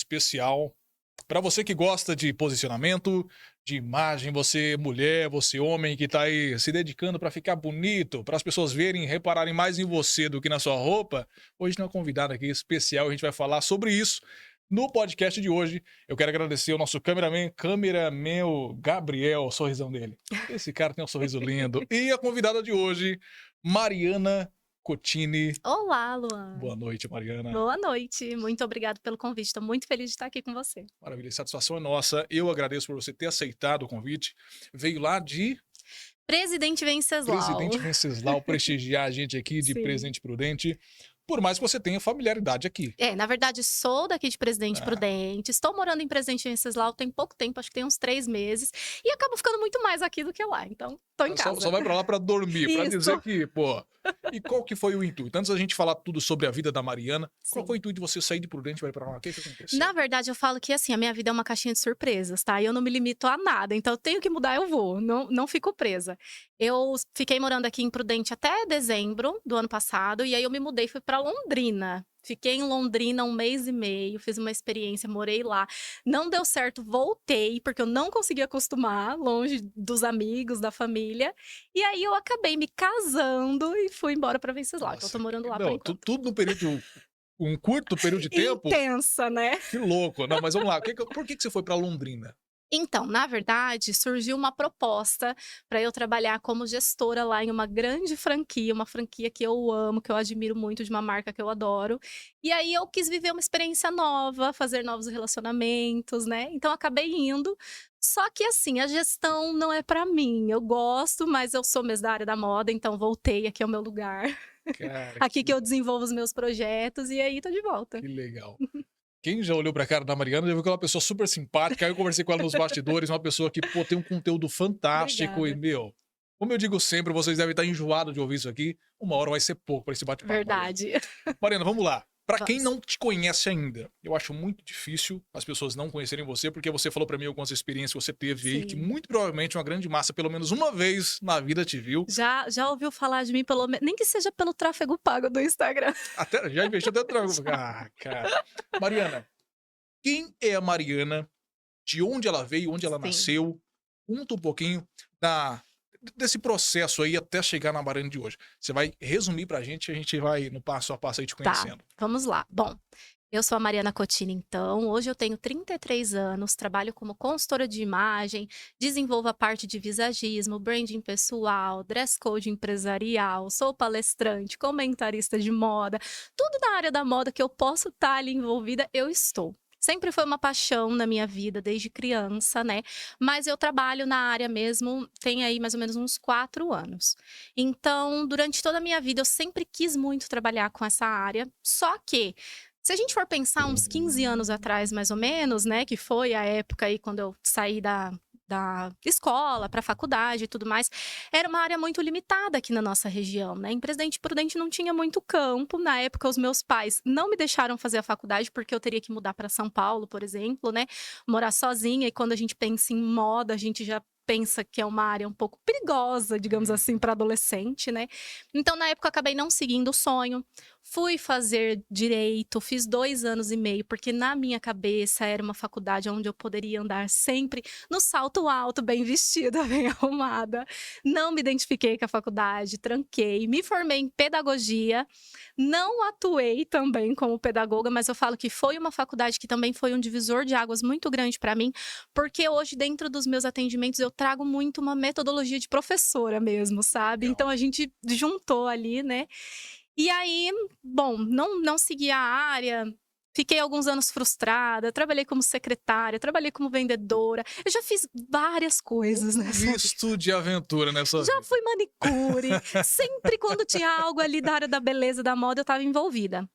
especial. Para você que gosta de posicionamento, de imagem, você mulher, você homem que tá aí se dedicando para ficar bonito, para as pessoas verem e repararem mais em você do que na sua roupa, hoje tem uma convidada aqui especial, a gente vai falar sobre isso no podcast de hoje. Eu quero agradecer ao nosso cameraman o Gabriel, o sorrisão dele. Esse cara tem um sorriso lindo. E a convidada de hoje, Mariana Cotini. Olá, Luan. Boa noite, Mariana. Boa noite. Muito obrigado pelo convite. Estou muito feliz de estar aqui com você. Maravilha, a satisfação é nossa. Eu agradeço por você ter aceitado o convite. Veio lá de Presidente Venceslau. Presidente Venceslau prestigiar a gente aqui de Sim. Presidente Prudente. Por mais que você tenha familiaridade aqui. Na verdade, sou daqui de Presidente Prudente. Estou morando em Presidente Venceslau tem pouco tempo, acho que tem uns 3 meses. E acabo ficando muito mais aqui do que lá. Então, tô em casa. Só vai pra lá pra dormir, pra Isso. dizer que, pô... E qual que foi o intuito? Antes da gente falar tudo sobre a vida da Mariana, qual Sim. foi o intuito de você sair de Prudente e vai pra lá? O que aconteceu? Na verdade, eu falo que assim, a minha vida é uma caixinha de surpresas, tá? E eu não me limito a nada. Então, eu tenho que mudar, eu vou. Não fico presa. Eu fiquei morando aqui em Prudente até dezembro do ano passado. E aí, eu me mudei e fui pra Londrina. Fiquei em Londrina 1 mês e meio, fiz uma experiência, morei lá. Não deu certo, voltei, porque eu não consegui acostumar, longe dos amigos, da família. E aí, eu acabei me casando e fui embora pra Venceslau. Então, eu tô morando lá por enquanto. Tudo no período... Um curto período de tempo? Intensa, né? Que louco. Não, mas vamos lá. Por que você foi pra Londrina? Então, na verdade, surgiu uma proposta para eu trabalhar como gestora lá em uma grande franquia, uma franquia que eu amo, que eu admiro muito, de uma marca que eu adoro. E aí eu quis viver uma experiência nova, fazer novos relacionamentos, né? Então acabei indo. Só que assim, a gestão não é para mim. Eu gosto, mas eu sou mesmo da área da moda, então voltei, aqui é o meu lugar. Cara, Aqui que eu desenvolvo os meus projetos e aí tô de volta. que legal. Quem já olhou pra cara da Mariana já viu que é uma pessoa super simpática. Aí eu conversei com ela nos bastidores, uma pessoa que, pô, tem um conteúdo fantástico. Obrigada. E, meu, como eu digo sempre, vocês devem estar enjoados de ouvir isso aqui. Uma hora vai ser pouco pra esse bate-papo. Verdade. Mariana, vamos lá. Pra quem Vamos. não te conhece ainda, eu acho muito difícil as pessoas não conhecerem você, porque você falou pra mim algumas experiências que você teve aí, Sim. que muito provavelmente uma grande massa, pelo menos uma vez na vida, te viu. Já ouviu falar de mim, pelo menos, nem que seja pelo tráfego pago do Instagram. Até, já investiu até outra. Ah, cara. Mariana, quem é a Mariana? De onde ela veio, onde ela Sim. nasceu? Conta um pouquinho desse processo aí até chegar na Mariana de hoje. Você vai resumir pra gente e a gente vai no passo a passo aí te conhecendo. Vamos lá. Bom, eu sou a Mariana Cotini, então. Hoje eu tenho 33 anos, trabalho como consultora de imagem, desenvolvo a parte de visagismo, branding pessoal, dress code empresarial, sou palestrante, comentarista de moda. Tudo na área da moda que eu posso estar ali envolvida, eu estou. Sempre foi uma paixão na minha vida, desde criança, né? Mas eu trabalho na área mesmo, tem aí mais ou menos uns 4 anos. Então, durante toda a minha vida, eu sempre quis muito trabalhar com essa área. Só que, se a gente for pensar uns 15 anos atrás, mais ou menos, né? Que foi a época aí quando eu saí da escola para a faculdade e tudo mais, era uma área muito limitada aqui na nossa região, né? Em Presidente Prudente não tinha muito campo. Na época, os meus pais não me deixaram fazer a faculdade porque eu teria que mudar para São Paulo, por exemplo, né? Morar sozinha. E quando a gente pensa em moda, a gente já pensa que é uma área um pouco perigosa, digamos assim, para adolescente, né? Então, na época, eu acabei não seguindo o sonho. Fui fazer direito, fiz 2 anos e meio, porque na minha cabeça era uma faculdade onde eu poderia andar sempre no salto alto, bem vestida, bem arrumada. Não me identifiquei com a faculdade, tranquei, me formei em pedagogia. Não atuei também como pedagoga, mas eu falo que foi uma faculdade que também foi um divisor de águas muito grande para mim, porque hoje, dentro dos meus atendimentos, eu trago muito uma metodologia de professora mesmo, sabe? Legal. Então, a gente juntou ali, né? E aí, bom, não segui a área, fiquei alguns anos frustrada, trabalhei como secretária, trabalhei como vendedora, eu já fiz várias coisas nessa vida. Misto de aventura nessa Já vida. fui manicure, sempre quando tinha algo ali da área da beleza, da moda, eu estava envolvida.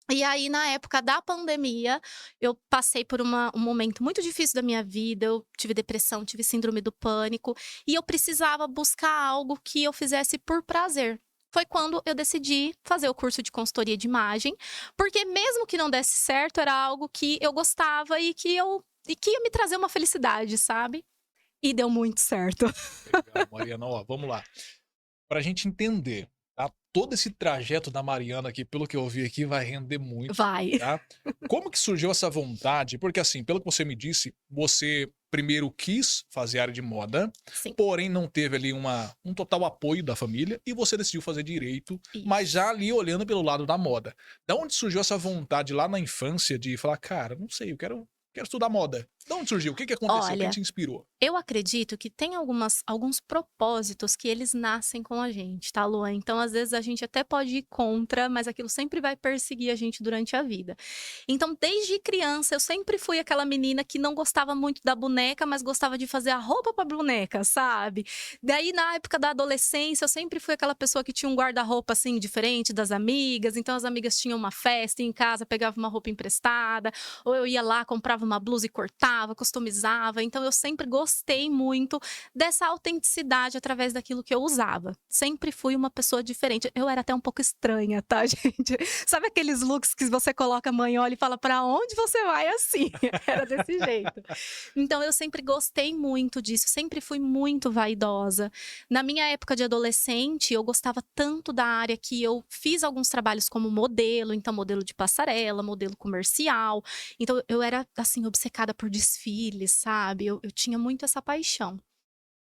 E aí, na época da pandemia, eu passei por um momento muito difícil da minha vida. Eu tive depressão, tive síndrome do pânico. E eu precisava buscar algo que eu fizesse por prazer. Foi quando eu decidi fazer o curso de consultoria de imagem. Porque mesmo que não desse certo, era algo que eu gostava e que ia me trazer uma felicidade, sabe? E deu muito certo. Legal, Mariana, ó, vamos lá. Pra gente entender, tá? Todo esse trajeto da Mariana aqui, pelo que eu vi aqui, vai render muito, Vai. tá? Como que surgiu essa vontade? Porque assim, pelo que você me disse, você primeiro quis fazer área de moda, Sim, porém não teve ali um total apoio da família e você decidiu fazer direito, mas isso. já ali olhando pelo lado da moda. Da onde surgiu essa vontade lá na infância de falar, cara, não sei, quero estudar moda. Da onde surgiu? O que que aconteceu? O que que Olha, te inspirou? eu acredito que tem alguns propósitos que eles nascem com a gente, tá, Luan? Então, às vezes, a gente até pode ir contra, mas aquilo sempre vai perseguir a gente durante a vida. Então, desde criança, eu sempre fui aquela menina que não gostava muito da boneca, mas gostava de fazer a roupa pra boneca, sabe? Daí, na época da adolescência, eu sempre fui aquela pessoa que tinha um guarda-roupa, assim, diferente das amigas. Então, as amigas tinham uma festa em casa, pegava uma roupa emprestada, ou eu ia lá, comprava uma blusa e cortava, customizava. Então eu sempre gostei muito dessa autenticidade através daquilo que eu usava. Sempre fui uma pessoa diferente. Eu era até um pouco estranha, tá, gente? Sabe aqueles looks que você coloca a mãe olha e fala para onde você vai assim? Era desse jeito. Então eu sempre gostei muito disso, sempre fui muito vaidosa. Na minha época de adolescente, eu gostava tanto da área que eu fiz alguns trabalhos como modelo, então modelo de passarela, modelo comercial. Então eu era, assim, obcecada por desfiles, sabe, eu tinha muito essa paixão.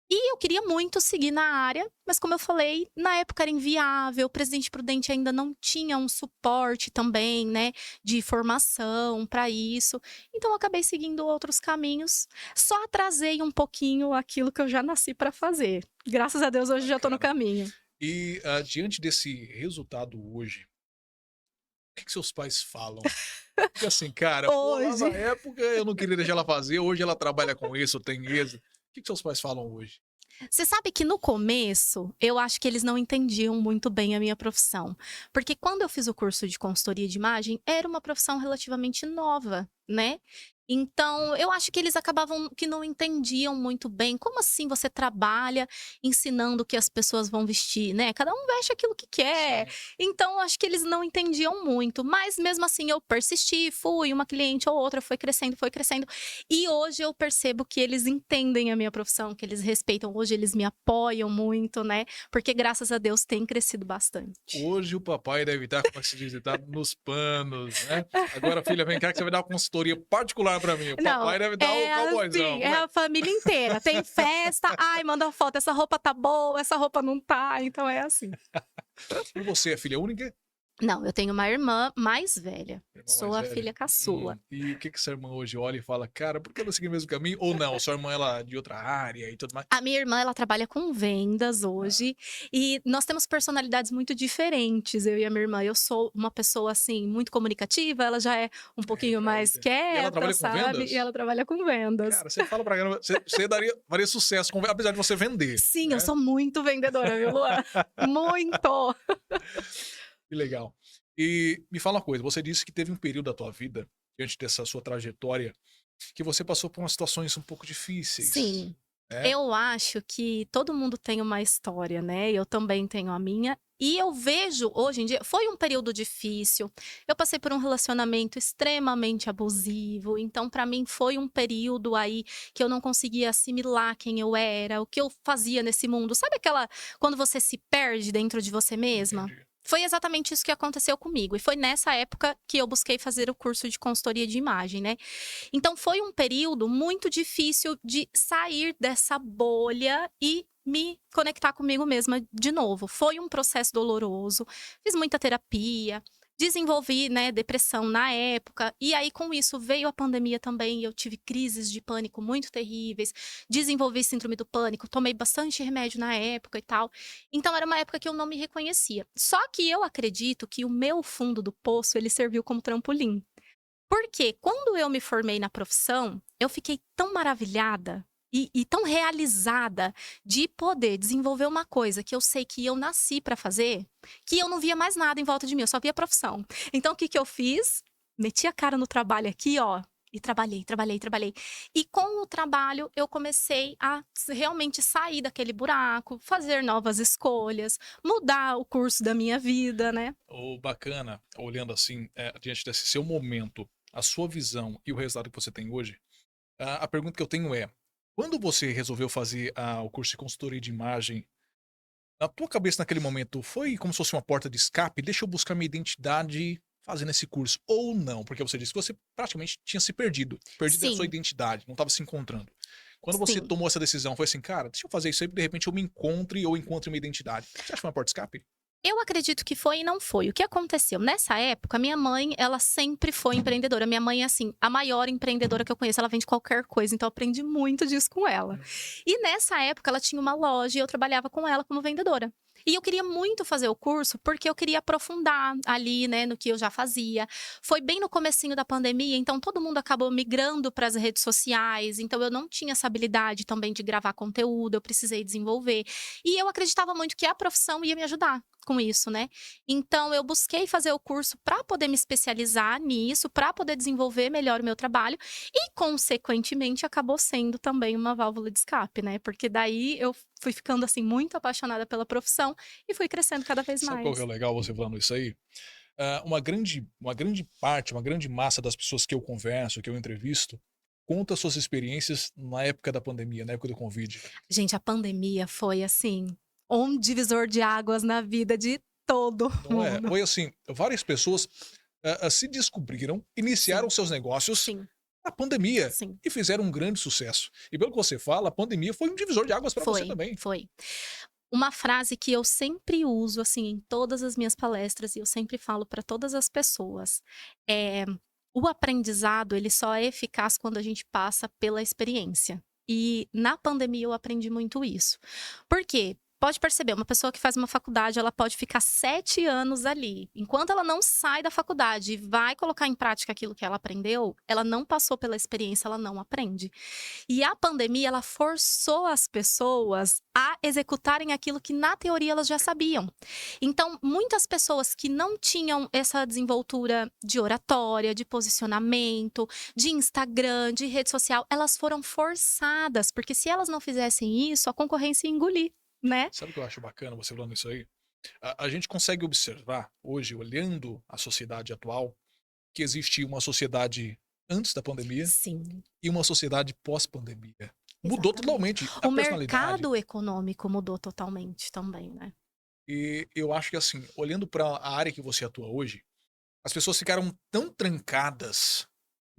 E eu queria muito seguir na área, mas como eu falei, na época era inviável, o Presidente Prudente ainda não tinha um suporte também, né, de formação para isso, então eu acabei seguindo outros caminhos, só atrasei um pouquinho aquilo que eu já nasci para fazer. Graças a Deus hoje já tô no Bacana. caminho. E diante desse resultado hoje, o que que seus pais falam? Porque assim, cara, pô, lá na Hoje época eu não queria deixar ela fazer, hoje ela trabalha com isso, tem êxito. O que que seus pais falam hoje? Você sabe que no começo, eu acho que eles não entendiam muito bem a minha profissão. Porque quando eu fiz o curso de consultoria de imagem, era uma profissão relativamente nova, né? Então, eu acho que eles acabavam que não entendiam muito bem. Como assim você trabalha ensinando o que as pessoas vão vestir, né? Cada um veste aquilo que quer. Sim. Então, eu acho que eles não entendiam muito. Mas mesmo assim, eu persisti, fui, uma cliente ou outra foi crescendo, foi crescendo. E hoje eu percebo que eles entendem a minha profissão, que eles respeitam. Hoje eles me apoiam muito, né? Porque graças a Deus tem crescido bastante. Hoje o papai deve estar, como é que se diz, ele tá nos panos, né? Agora, filha, vem cá que você vai dar uma consultoria particular pra mim. O Não, papai deve dar o é cowboyzão. assim, Como é é? a família inteira. Tem festa, ai, manda foto, essa roupa tá boa, essa roupa não tá, então é assim. E você é filha única? Não, eu tenho uma irmã mais velha. Irmã Sou mais a velha? filha caçula. E o que que sua irmã hoje olha e fala, cara, por que eu não segui o mesmo caminho? Ou não, sua irmã ela é de outra área e tudo mais? A minha irmã, ela trabalha com vendas Ah, hoje, e nós temos personalidades muito diferentes, eu e a minha irmã. Eu sou uma pessoa, assim, muito comunicativa, ela já é um pouquinho mais retraída. E ela quieta, trabalha com sabe, e vendas? ela trabalha com vendas. Cara, você fala pra caramba, você faria sucesso, apesar de você vender, Sim, eu né? sou muito vendedora, viu, Luan? Muito! Que legal. E me fala uma coisa, você disse que teve um período da tua vida, diante dessa sua trajetória, que você passou por umas situações um pouco difíceis, Sim. né? Eu acho que todo mundo tem uma história, né, eu também tenho a minha, e eu vejo hoje em dia foi um período difícil, eu passei por um relacionamento extremamente abusivo, então pra mim foi um período aí que eu não conseguia assimilar quem eu era, o que eu fazia nesse mundo. Sabe aquela quando você se perde dentro de você mesma? Entendi. Foi exatamente isso que aconteceu comigo, e foi nessa época que eu busquei fazer o curso de consultoria de imagem, né. Então foi um período muito difícil de sair dessa bolha e me conectar comigo mesma de novo. Foi um processo doloroso, fiz muita terapia, desenvolvi, né, depressão na época, e aí com isso veio a pandemia também, e eu tive crises de pânico muito terríveis, desenvolvi síndrome do pânico, tomei bastante remédio na época e tal. Então era uma época que eu não me reconhecia. Só que eu acredito que o meu fundo do poço, ele serviu como trampolim. Porque quando eu me formei na profissão, eu fiquei tão maravilhada e tão realizada de poder desenvolver uma coisa que eu sei que eu nasci para fazer, que eu não via mais nada em volta de mim, eu só via profissão. Então o que que eu fiz? Meti a cara no trabalho aqui, ó, e trabalhei, trabalhei, trabalhei. E com o trabalho eu comecei a realmente sair daquele buraco, fazer novas escolhas, mudar o curso da minha vida, né? O bacana, olhando assim, diante desse seu momento, a sua visão e o resultado que você tem hoje, a pergunta que eu tenho é: quando você resolveu fazer o curso de consultoria de imagem, Na tua cabeça, naquele momento, foi como se fosse uma porta de escape? Deixa eu buscar minha identidade fazendo esse curso. Ou não? Porque você disse que você praticamente tinha se perdido. Perdido a sua Sim, identidade, não estava se encontrando. Quando você sim. tomou essa decisão, foi assim, cara, deixa eu fazer isso aí, de repente eu me encontre ou encontre minha identidade. Você acha que foi uma porta de escape? Eu acredito que foi e não foi. O que aconteceu? Nessa época, minha mãe, ela sempre foi empreendedora. Minha mãe é, assim, a maior empreendedora que eu conheço. Ela vende qualquer coisa, então eu aprendi muito disso com ela. Hum. E nessa época, ela tinha uma loja e eu trabalhava com ela como vendedora. E eu queria muito fazer o curso porque eu queria aprofundar ali, né, no que eu já fazia. Foi bem no comecinho da pandemia, então todo mundo acabou migrando para as redes sociais, então eu não tinha essa habilidade também de gravar conteúdo, eu precisei desenvolver. E eu acreditava muito que a profissão ia me ajudar com isso, né? Então eu busquei fazer o curso para poder me especializar nisso, para poder desenvolver melhor o meu trabalho e consequentemente acabou sendo também uma válvula de escape, né? Porque daí eu fui ficando assim muito apaixonada pela profissão e fui crescendo cada vez Sabe qual que é o mais. legal você falando isso aí? Uma grande parte, uma grande massa das pessoas que eu converso, que eu entrevisto, conta suas experiências na época da pandemia, na época do Covid. Gente, a pandemia foi assim um divisor de águas na vida de todo Não é? mundo. Foi assim, várias pessoas se descobriram, iniciaram Sim, seus negócios sim, na pandemia sim. e fizeram um grande sucesso. E pelo que você fala, a pandemia foi um divisor de águas para você Foi, também. foi. Uma frase que eu sempre uso, assim, em todas as minhas palestras e eu sempre falo para todas as pessoas, é: "O aprendizado, ele só é eficaz quando a gente passa pela experiência". E na pandemia eu aprendi muito isso. Por quê? Pode perceber, uma pessoa que faz uma faculdade, ela pode ficar 7 anos ali. Enquanto ela não sai da faculdade e vai colocar em prática aquilo que ela aprendeu, ela não passou pela experiência, ela não aprende. E a pandemia, ela forçou as pessoas a executarem aquilo que na teoria elas já sabiam. Então, muitas pessoas que não tinham essa desenvoltura de oratória, de posicionamento, de Instagram, de rede social, elas foram forçadas, porque se elas não fizessem isso, a concorrência ia engolir, né? Sabe o que eu acho bacana você falando isso aí? A gente consegue observar hoje, olhando a sociedade atual, que existe uma sociedade antes da pandemia Sim, e uma sociedade pós-pandemia. Mudou exatamente. totalmente a O personalidade. mercado econômico mudou totalmente também, né? E eu acho que assim, olhando para a área que você atua hoje, as pessoas ficaram tão trancadas,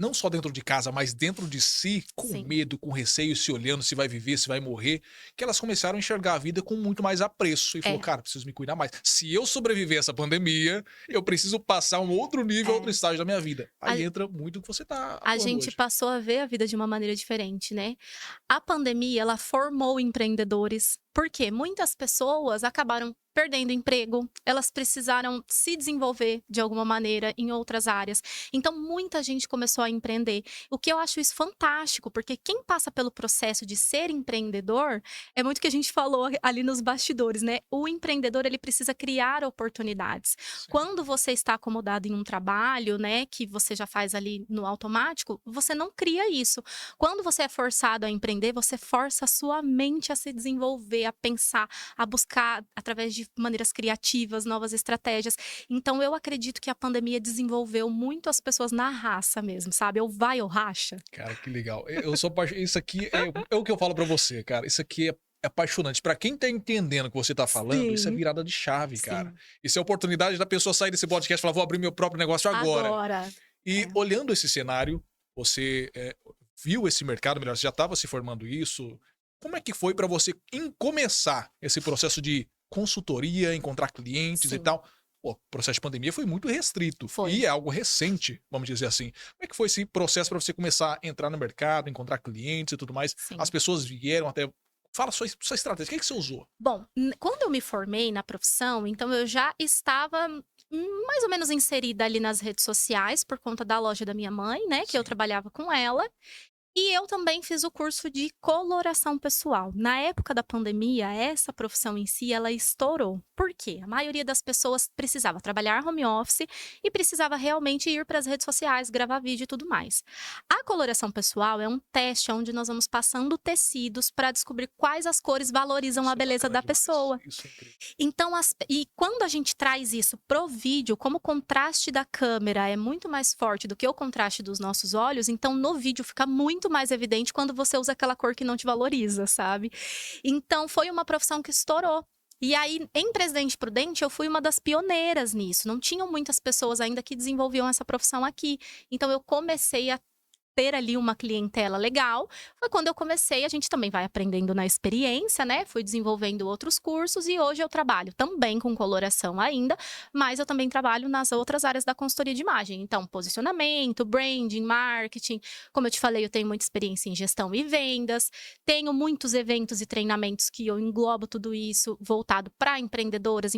não só dentro de casa, mas dentro de si, com Sim. medo, com receio, se olhando se vai viver, se vai morrer, que elas começaram a enxergar a vida com muito mais apreço e falou: É, "Cara, preciso me cuidar mais. Se eu sobreviver a essa pandemia, eu preciso passar um outro nível, outro é. estágio da minha vida". A Aí entra muito o que você tá a atuando gente hoje. passou a ver a vida de uma maneira diferente, né. A pandemia, ela formou empreendedores, porque muitas pessoas acabaram perdendo emprego, elas precisaram se desenvolver de alguma maneira em outras áreas. Então muita gente começou a empreender, o que eu acho isso fantástico, porque quem passa pelo processo de ser empreendedor, é muito o que a gente falou ali nos bastidores, né, o empreendedor ele precisa criar oportunidades. Sim. Quando você está acomodado em um trabalho, né, que você já faz ali no automático, você não cria isso. Quando você é forçado a empreender, você força a sua mente a se desenvolver, a pensar, a buscar através de maneiras criativas, novas estratégias. Então eu acredito que a pandemia desenvolveu muito as pessoas na raça mesmo, sabe? Ou vai ou racha. Cara, que legal. Eu sou isso aqui é o que eu falo pra você, cara, isso aqui é apaixonante. Pra quem tá entendendo o que você tá falando, isso é Sim, virada de chave, cara. sim. Isso é a oportunidade da pessoa sair desse podcast e falar: "Vou abrir meu próprio negócio agora". Agora. E É. olhando esse cenário, você, viu esse mercado melhor, você já estava se formando isso. Como é que foi pra você começar esse processo de consultoria, encontrar clientes e Sim, tal? Pô, o processo de pandemia foi muito restrito foi. e é algo recente, vamos dizer assim. Como é que foi esse processo para você começar a entrar no mercado, encontrar clientes e tudo mais? As Sim. pessoas vieram até fala sua estratégia, o que que você usou? Bom, quando eu me formei na profissão, então eu já estava mais ou menos inserida ali nas redes sociais por conta da loja da minha mãe, né, que eu Sim. trabalhava com ela. E eu também fiz o curso de coloração pessoal. Na época da pandemia, essa profissão em si, ela estourou. Por quê? A maioria das pessoas precisava trabalhar home office e precisava realmente ir para as redes sociais, gravar vídeo e tudo mais. A coloração pessoal é um teste onde nós vamos passando tecidos para descobrir quais as cores valorizam a Isso é beleza bacana da demais. pessoa. Isso é incrível. Então, e quando a gente traz isso pro vídeo, como o contraste da câmera é muito mais forte do que o contraste dos nossos olhos, então no vídeo fica muito mais evidente quando você usa aquela cor que não te valoriza, sabe? Então foi uma profissão que estourou. E aí, em Presidente Prudente, eu fui uma das pioneiras nisso. Não tinham muitas pessoas ainda que desenvolviam essa profissão aqui. Então, eu comecei a ter ali uma clientela legal. Foi quando eu comecei, a gente também vai aprendendo na experiência, né? Fui desenvolvendo outros cursos e hoje eu trabalho também com coloração ainda, mas eu também trabalho nas outras áreas da consultoria de imagem. Então, posicionamento, branding, marketing. Como eu te falei, eu tenho muita experiência em gestão e vendas. Tenho muitos eventos e treinamentos que eu englobo tudo isso voltado para empreendedoras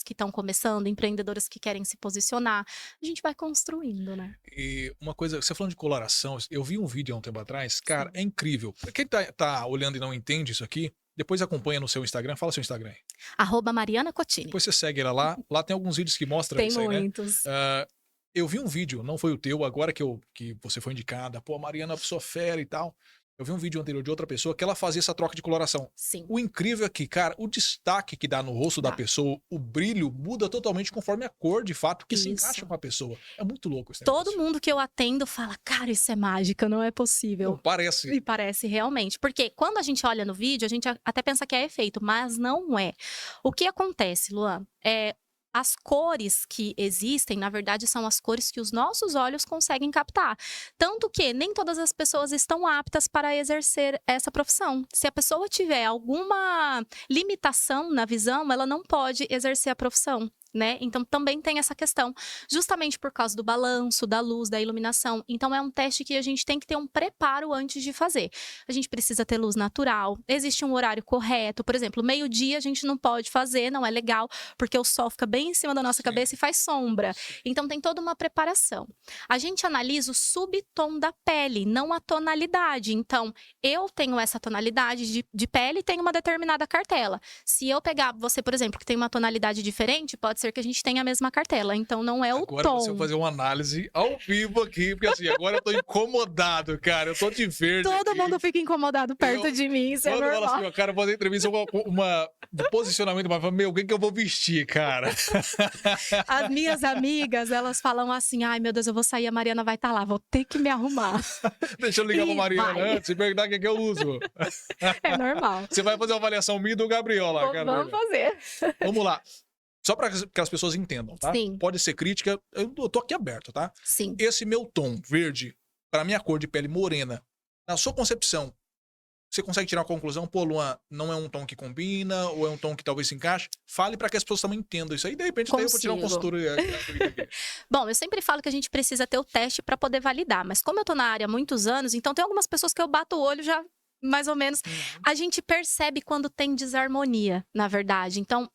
que estão começando, empreendedoras que querem se posicionar. A gente vai construindo, né? E uma coisa, você falando de coloração, eu vi um vídeo há um tempo atrás, cara, Sim. é incrível. Pra quem tá olhando e não entende isso aqui, depois acompanha no seu Instagram, fala seu Instagram aí. @Mariana Cotini. Depois você segue ela lá tem alguns vídeos que mostram Tem isso aí, né? muitos. Eu vi um vídeo, não foi o teu, agora que você foi indicada, pô, a Mariana é uma pessoa fera e tal. Eu vi um vídeo anterior de outra pessoa que ela fazia essa troca de coloração. Sim. O incrível é que, cara, o destaque que dá no rosto da Dá. pessoa, o brilho muda totalmente conforme a cor, de fato, que se Isso. encaixa com a pessoa. É muito louco esse Todo negócio. mundo que eu atendo fala, cara, isso é mágica, não é Não, possível. parece. E parece realmente. Porque quando a gente olha no vídeo, a gente até pensa que é efeito, mas não é. O que acontece, Luan? As cores que existem, na verdade, são as cores que os nossos olhos conseguem captar. Tanto que nem todas as pessoas estão aptas para exercer essa profissão. Se a pessoa tiver alguma limitação na visão, ela não pode exercer a profissão. Né? Então também tem essa questão, justamente por causa do balanço, da luz, da iluminação. Então é um teste que a gente tem que ter um preparo antes de fazer. A gente precisa ter luz natural, existe um horário correto, por exemplo, meio-dia a gente não pode fazer, não é legal, porque o sol fica bem em cima da nossa Sim. cabeça e faz sombra. Então tem toda uma preparação. A gente analisa o subtom da pele, não a tonalidade. Então, eu tenho essa tonalidade de pele e tenho uma determinada cartela. Se eu pegar você, por exemplo, que tem uma tonalidade diferente, pode ser que a gente tenha a mesma cartela. Então, não é o Agora tom. você vai fazer uma análise ao vivo aqui, porque assim, agora eu tô incomodado, cara. Eu tô de verde. Todo aqui. mundo fica incomodado perto de mim, isso é Quando fala normal. assim, o cara fazer entrevista de posicionamento, mas fala, meu, o que eu vou vestir, cara? As minhas amigas, elas falam assim, ai meu Deus, eu vou sair, a Mariana vai estar lá, vou ter que me arrumar. Deixa eu ligar pra E Mariana vai. antes e perguntar o que eu uso. É normal. Você vai fazer uma avaliação minha e do Gabriel lá, cara. Vamos fazer. Vamos lá. Só para que as pessoas entendam, tá? Sim. Pode ser crítica, eu tô aqui aberto, tá? Sim. Esse meu tom verde, pra minha cor de pele morena, na sua concepção, você consegue tirar uma conclusão? Pô, Luan, não é um tom que combina, ou é um tom que talvez se encaixe? Fale pra que as pessoas também entendam isso aí. De repente, daí eu vou tirar uma Consigo. consultoria gratuita aqui. Bom, eu sempre falo que a gente precisa ter o teste para poder validar, mas como eu tô na área há muitos anos, então tem algumas pessoas que eu bato o olho já mais ou menos. A gente percebe quando tem desarmonia, na verdade. Então,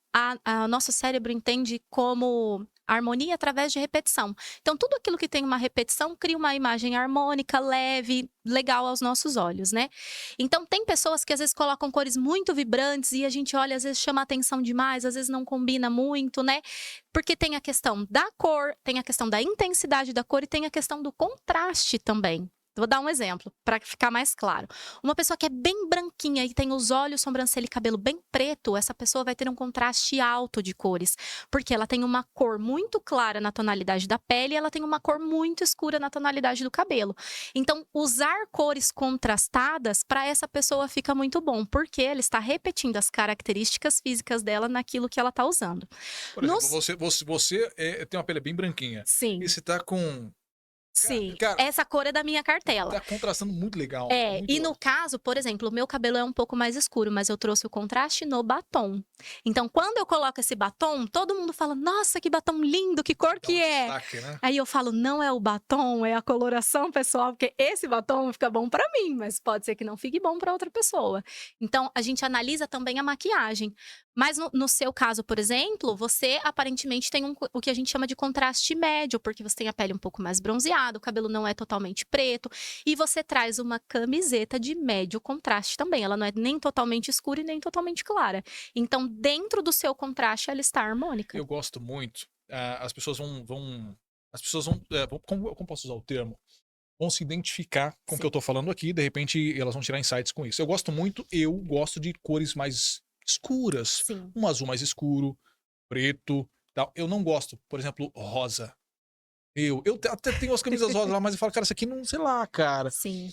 o nosso cérebro entende como harmonia através de repetição. Então, tudo aquilo que tem uma repetição cria uma imagem harmônica, leve, legal aos nossos olhos, né? Então, tem pessoas que às vezes colocam cores muito vibrantes e a gente olha, às vezes chama atenção demais, às vezes não combina muito, né? Porque tem a questão da cor, tem a questão da intensidade da cor e tem a questão do contraste também. Vou dar um exemplo, para ficar mais claro. Uma pessoa que é bem branquinha e tem os olhos, sobrancelha e cabelo bem preto, essa pessoa vai ter um contraste alto de cores, porque ela tem uma cor muito clara na tonalidade da pele e ela tem uma cor muito escura na tonalidade do cabelo. Então, usar cores contrastadas, para essa pessoa fica muito bom, porque ela está repetindo as características físicas dela naquilo que ela está usando. Por exemplo, você tem uma pele bem branquinha. Sim. E você tá com... Sim, Cara, essa cor é da minha cartela. tá contrastando muito legal. É, muito e no caso, por exemplo, o meu cabelo é um pouco mais escuro, mas eu trouxe o contraste no batom. Então, quando eu coloco esse batom, todo mundo fala, nossa, que batom lindo, que cor Dá que um é? destaque, né? Aí eu falo, não é o batom, é a coloração, pessoal, porque esse batom fica bom pra mim, mas pode ser que não fique bom pra outra pessoa. Então, a gente analisa também a maquiagem. Mas no seu caso, por exemplo, você aparentemente tem o que a gente chama de contraste médio, porque você tem a pele um pouco mais bronzeada, o cabelo não é totalmente preto, e você traz uma camiseta de médio contraste também. Ela não é nem totalmente escura e nem totalmente clara. Então, dentro do seu contraste, ela está harmônica. Eu gosto muito. As pessoas vão como posso usar o termo? Vão se identificar com o que eu tô falando aqui, de repente elas vão tirar insights com isso. Eu gosto de cores mais escuras. Sim. Um azul mais escuro, preto, tal. Eu não gosto, por exemplo, rosa. Eu até tenho as camisas rosas lá, mas eu falo, cara, isso aqui não, sei lá, cara. Sim.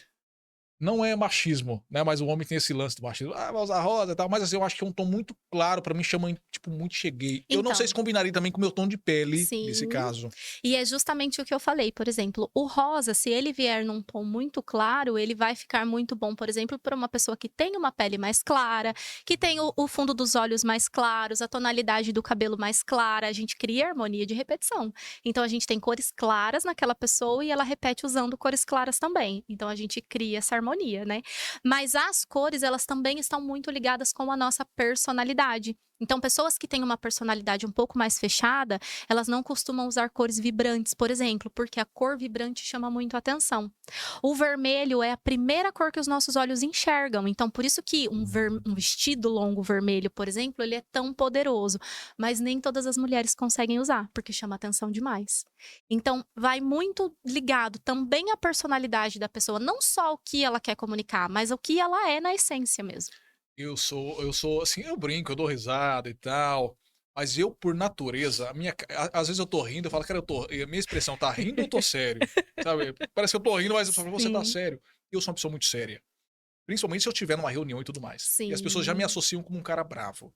não é machismo, né? Mas o homem tem esse lance do machismo. Ah, vai usar rosa e tal. Mas assim, eu acho que é um tom muito claro, pra mim chama, tipo, muito cheguei. Eu não sei se Então, combinaria também com o meu tom de pele, nesse sim. caso. E é justamente o que eu falei, por exemplo, o rosa, se ele vier num tom muito claro, ele vai ficar muito bom, por exemplo, para uma pessoa que tem uma pele mais clara, que tem o fundo dos olhos mais claros, a tonalidade do cabelo mais clara, a gente cria harmonia de repetição. Então a gente tem cores claras naquela pessoa e ela repete usando cores claras também. Então a gente cria essa harmonia, né? Mas as cores, elas também estão muito ligadas com a nossa personalidade. Então, pessoas que têm uma personalidade um pouco mais fechada, elas não costumam usar cores vibrantes, por exemplo, porque a cor vibrante chama muito atenção. O vermelho é a primeira cor que os nossos olhos enxergam, então por isso que um vestido longo vermelho, por exemplo, ele é tão poderoso, mas nem todas as mulheres conseguem usar, porque chama atenção demais. Então, vai muito ligado também à personalidade da pessoa, não só o que ela quer comunicar, mas o que ela é na essência mesmo. Eu sou assim, eu brinco, eu dou risada e tal. Mas eu, por natureza, às vezes eu tô rindo, eu falo, cara, a minha expressão tá rindo ou eu tô sério? Sabe? Parece que eu tô rindo, mas eu falo, você tá Sim, sério. Eu sou uma pessoa muito séria. Principalmente se eu estiver numa reunião e tudo mais. E as pessoas já me sim. associam como um cara bravo.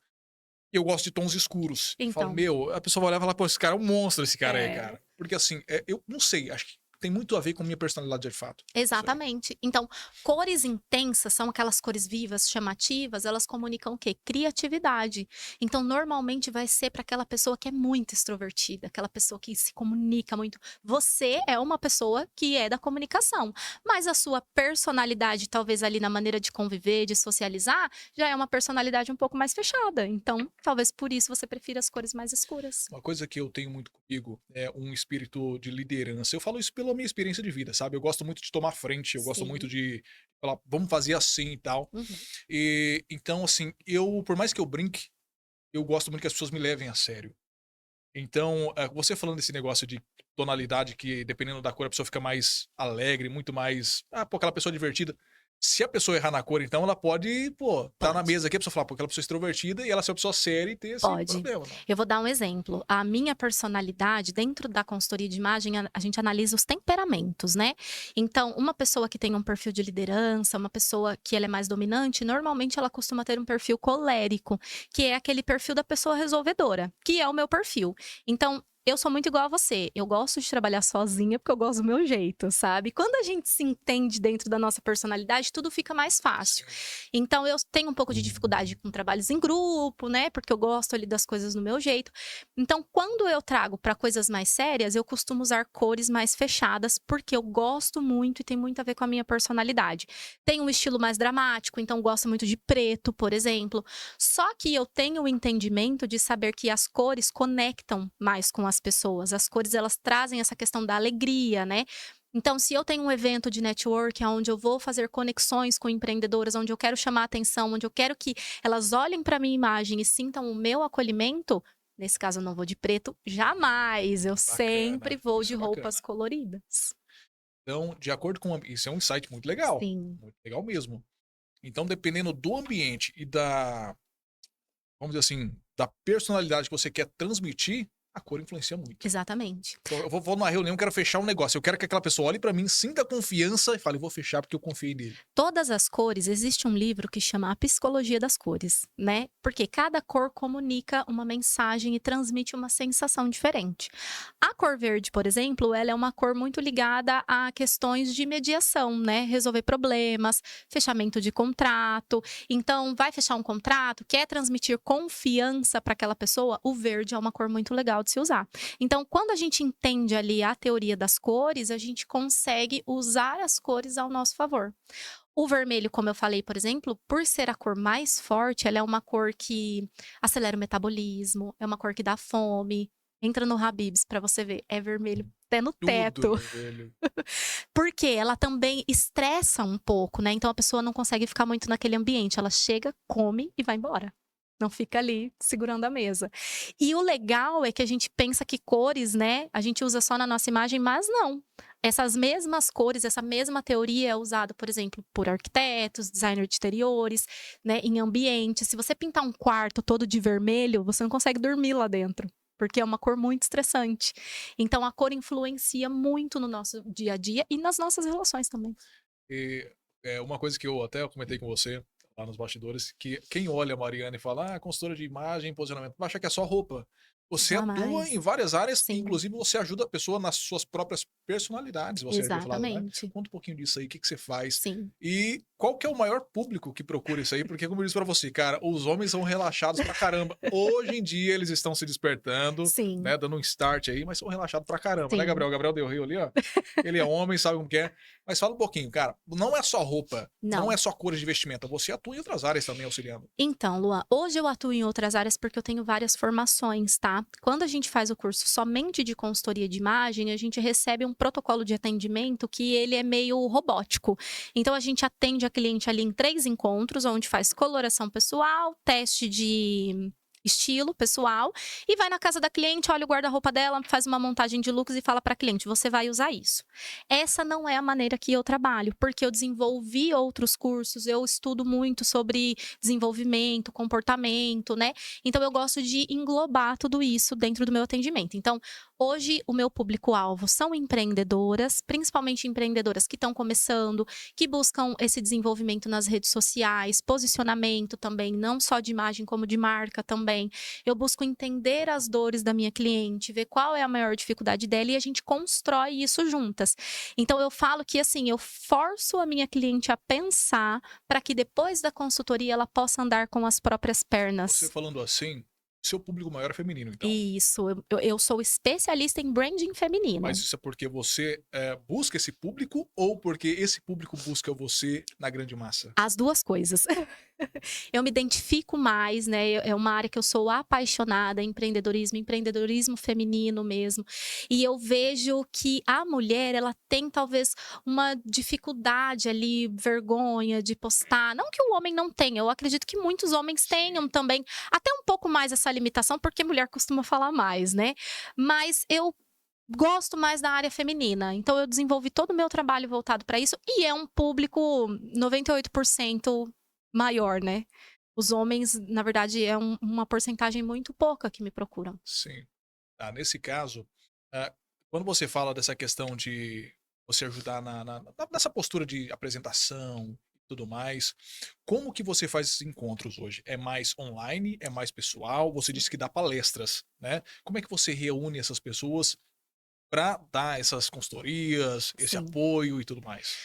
Eu gosto de tons escuros. Eu falo, Então, meu, a pessoa vai olhar e falar, pô, esse cara é um monstro, esse cara aí, é. cara. Porque assim, eu não sei, acho que tem muito a ver com a minha personalidade de fato. Não sei. Exatamente. Então, cores intensas são aquelas cores vivas, chamativas, elas comunicam o quê? Criatividade. Então, normalmente vai ser para aquela pessoa que é muito extrovertida, aquela pessoa que se comunica muito. Você é uma pessoa que é da comunicação, mas a sua personalidade, talvez ali na maneira de conviver, de socializar, já é uma personalidade um pouco mais fechada. Então, talvez por isso você prefira as cores mais escuras. Uma coisa que eu tenho muito comigo é um espírito de liderança. Eu falo isso pela minha experiência de vida, sabe? Eu gosto muito de tomar frente, eu gosto muito Sim. de falar, vamos fazer assim e tal. Uhum. E então, assim, por mais que eu brinque, eu gosto muito que as pessoas me levem a sério. Então, você falando desse negócio de tonalidade que, dependendo da cor, a pessoa fica mais alegre, muito mais. Ah, pô, aquela pessoa divertida. Se a pessoa errar na cor, então ela pode, pô, tá na Pode. mesa aqui, a pessoa falar, pô, aquela pessoa extrovertida e ela ser uma pessoa séria e ter esse Pode. problema, não. Eu vou dar um exemplo. A minha personalidade, dentro da consultoria de imagem, a gente analisa os temperamentos, né? Então, uma pessoa que tem um perfil de liderança, uma pessoa que ela é mais dominante, normalmente ela costuma ter um perfil colérico, que é aquele perfil da pessoa resolvedora, que é o meu perfil. Então, eu sou muito igual a você. Eu gosto de trabalhar sozinha porque eu gosto do meu jeito, sabe? Quando a gente se entende dentro da nossa personalidade, tudo fica mais fácil. Sim. Então eu tenho um pouco de dificuldade com trabalhos em grupo, né? Porque eu gosto ali das coisas no meu jeito. Então, quando eu trago para coisas mais sérias, eu costumo usar cores mais fechadas, porque eu gosto muito e tem muito a ver com a minha personalidade. Tenho um estilo mais dramático, então gosto muito de preto, por exemplo. Só que eu tenho o entendimento de saber que as cores conectam mais com as pessoas. As cores elas trazem essa questão da alegria, né? Então, se eu tenho um evento de network onde eu vou fazer conexões com empreendedoras, onde eu quero chamar atenção, onde eu quero que elas olhem para minha imagem e sintam o meu acolhimento, nesse caso eu não vou de preto, jamais. Eu sempre Bacana, vou de isso é roupas bacana. coloridas. Então, de acordo com isso é um insight Sim, muito legal mesmo. Então, dependendo do ambiente e vamos dizer assim, da personalidade que você quer transmitir, a cor influencia muito. exatamente. Então, vou numa reunião, quero fechar um negócio, eu quero que aquela pessoa olhe pra mim, sinta confiança e fale, eu vou fechar porque eu confiei nele. Todas as cores, existe um livro que chama A Psicologia das Cores, né? Porque cada cor comunica uma mensagem e transmite uma sensação diferente. A cor verde, por exemplo, ela é uma cor muito ligada a questões de mediação, né? Resolver problemas, fechamento de contrato. Então, vai fechar um contrato, quer transmitir confiança para aquela pessoa, o verde é uma cor muito legal de se usar. Então, quando a gente entende ali a teoria das cores, a gente consegue usar as cores ao nosso favor. O vermelho, como eu falei, por exemplo, por ser a cor mais forte, ela é uma cor que acelera o metabolismo, é uma cor que dá fome. Entra no Habib's para você ver, é vermelho até no Tudo é teto. vermelho. Porque ela também estressa um pouco, né? Então a pessoa não consegue ficar muito naquele ambiente. Ela chega, come e vai embora. Não fica ali segurando a mesa. E o legal é que a gente pensa que cores, né? A gente usa só na nossa imagem, mas não. Essas mesmas cores, essa mesma teoria é usada, por exemplo, por arquitetos, designers de interiores, né? Em ambientes. Se você pintar um quarto todo de vermelho, você não consegue dormir lá dentro. Porque é uma cor muito estressante. Então, a cor influencia muito no nosso dia a dia e nas nossas relações também. É uma coisa que eu até comentei com você lá nos bastidores, que quem olha a Mariana e fala, consultora de imagem, posicionamento, vai achar que é só roupa. Você atua em Jamais. várias áreas, Sim, inclusive você ajuda a pessoa nas suas próprias personalidades, você havia falado, né? exatamente. Conta um pouquinho disso aí, o que que você faz Sim, e qual que é o maior público que procura isso aí? Porque como eu disse pra você, cara, os homens são relaxados pra caramba. Hoje em dia eles estão se despertando, sim, né, dando um start aí, mas são relaxados pra caramba, né, sim. Gabriel? Gabriel deu rio ali, ó. Ele é homem, sabe como que é. Mas fala um pouquinho, cara, não é só roupa, não é Não. só cores de vestimenta, você atua em outras áreas também auxiliando. Então, Luan, hoje eu atuo em outras áreas porque eu tenho várias formações, tá? Quando a gente faz o curso somente de consultoria de imagem, a gente recebe um protocolo de atendimento que ele é meio robótico. Então, a gente atende a cliente ali em 3 encontros, onde faz coloração pessoal, teste de estilo pessoal e vai na casa da cliente, olha o guarda-roupa dela, faz uma montagem de looks e fala para a cliente: você vai usar isso. Essa não é a maneira que eu trabalho, porque eu desenvolvi outros cursos, eu estudo muito sobre desenvolvimento, comportamento, né? Então eu gosto de englobar tudo isso dentro do meu atendimento. Então, hoje o meu público-alvo são empreendedoras, principalmente empreendedoras que estão começando, que buscam esse desenvolvimento nas redes sociais, posicionamento também, não só de imagem como de marca também. Eu busco entender as dores da minha cliente, ver qual é a maior dificuldade dela e a gente constrói isso juntas. Então eu falo que assim, eu forço a minha cliente a pensar para que depois da consultoria ela possa andar com as próprias Você pernas. falando assim, seu público maior é feminino, então. Isso, eu sou especialista em branding Mas feminino. isso é porque você busca esse público ou porque esse público busca você na grande massa? As 2 coisas. Eu me identifico mais, né, é uma área que eu sou apaixonada, empreendedorismo, empreendedorismo feminino mesmo. E eu vejo que a mulher, ela tem talvez uma dificuldade ali, vergonha de postar, não que o homem não tenha, eu acredito que muitos homens Sim. tenham também, até um pouco mais essa limitação, porque mulher costuma falar mais, né. Mas eu gosto mais da área feminina, então eu desenvolvi todo o meu trabalho voltado para isso, e é um público 98% maior, né. Os homens, na verdade, é uma porcentagem muito pouca que me procuram. Sim. Nesse caso, ah, quando você fala dessa questão de você ajudar nessa postura de apresentação e tudo mais, como que você faz esses encontros hoje? É mais online? É mais pessoal? Você Sim, disse que dá palestras, né? Como é que você reúne essas pessoas para dar essas consultorias, esse sim. apoio e tudo mais?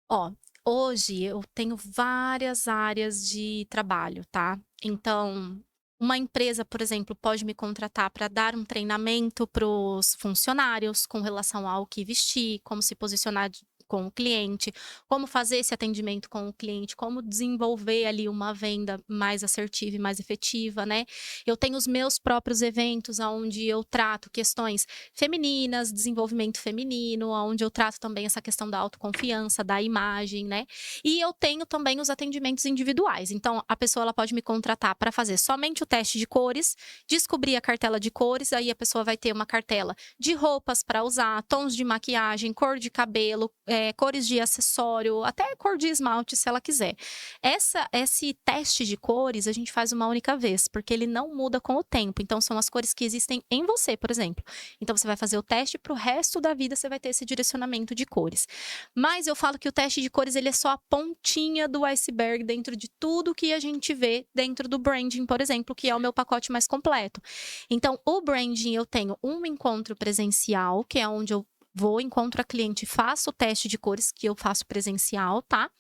Ó, hoje eu tenho várias áreas de trabalho, tá. Então, uma empresa, por exemplo, pode me contratar para dar um treinamento para os funcionários com relação ao que vestir, como se posicionar com o cliente, como fazer esse atendimento com o cliente, como desenvolver ali uma venda mais assertiva e mais efetiva, né. Eu tenho os meus próprios eventos aonde eu trato questões femininas, desenvolvimento feminino, onde eu trato também essa questão da autoconfiança, da imagem, né. E eu tenho também os atendimentos individuais, então a pessoa ela pode me contratar para fazer somente o teste de cores, descobrir a cartela de cores, aí a pessoa vai ter uma cartela de roupas para usar, tons de maquiagem, cor de cabelo, cores de acessório, até cor de esmalte se ela quiser. Esse teste de cores a gente faz uma única vez, porque ele não muda com o tempo, então são as cores que existem em você, por exemplo. Então você vai fazer o teste, para o resto da vida você vai ter esse direcionamento de cores. Mas eu falo que o teste de cores ele é só a pontinha do iceberg dentro de tudo que a gente vê dentro do branding, por exemplo, que é o meu pacote mais completo. Então, o branding eu tenho um encontro presencial, que é onde eu vou, encontro a cliente, faço o teste de cores que eu faço presencial, tá?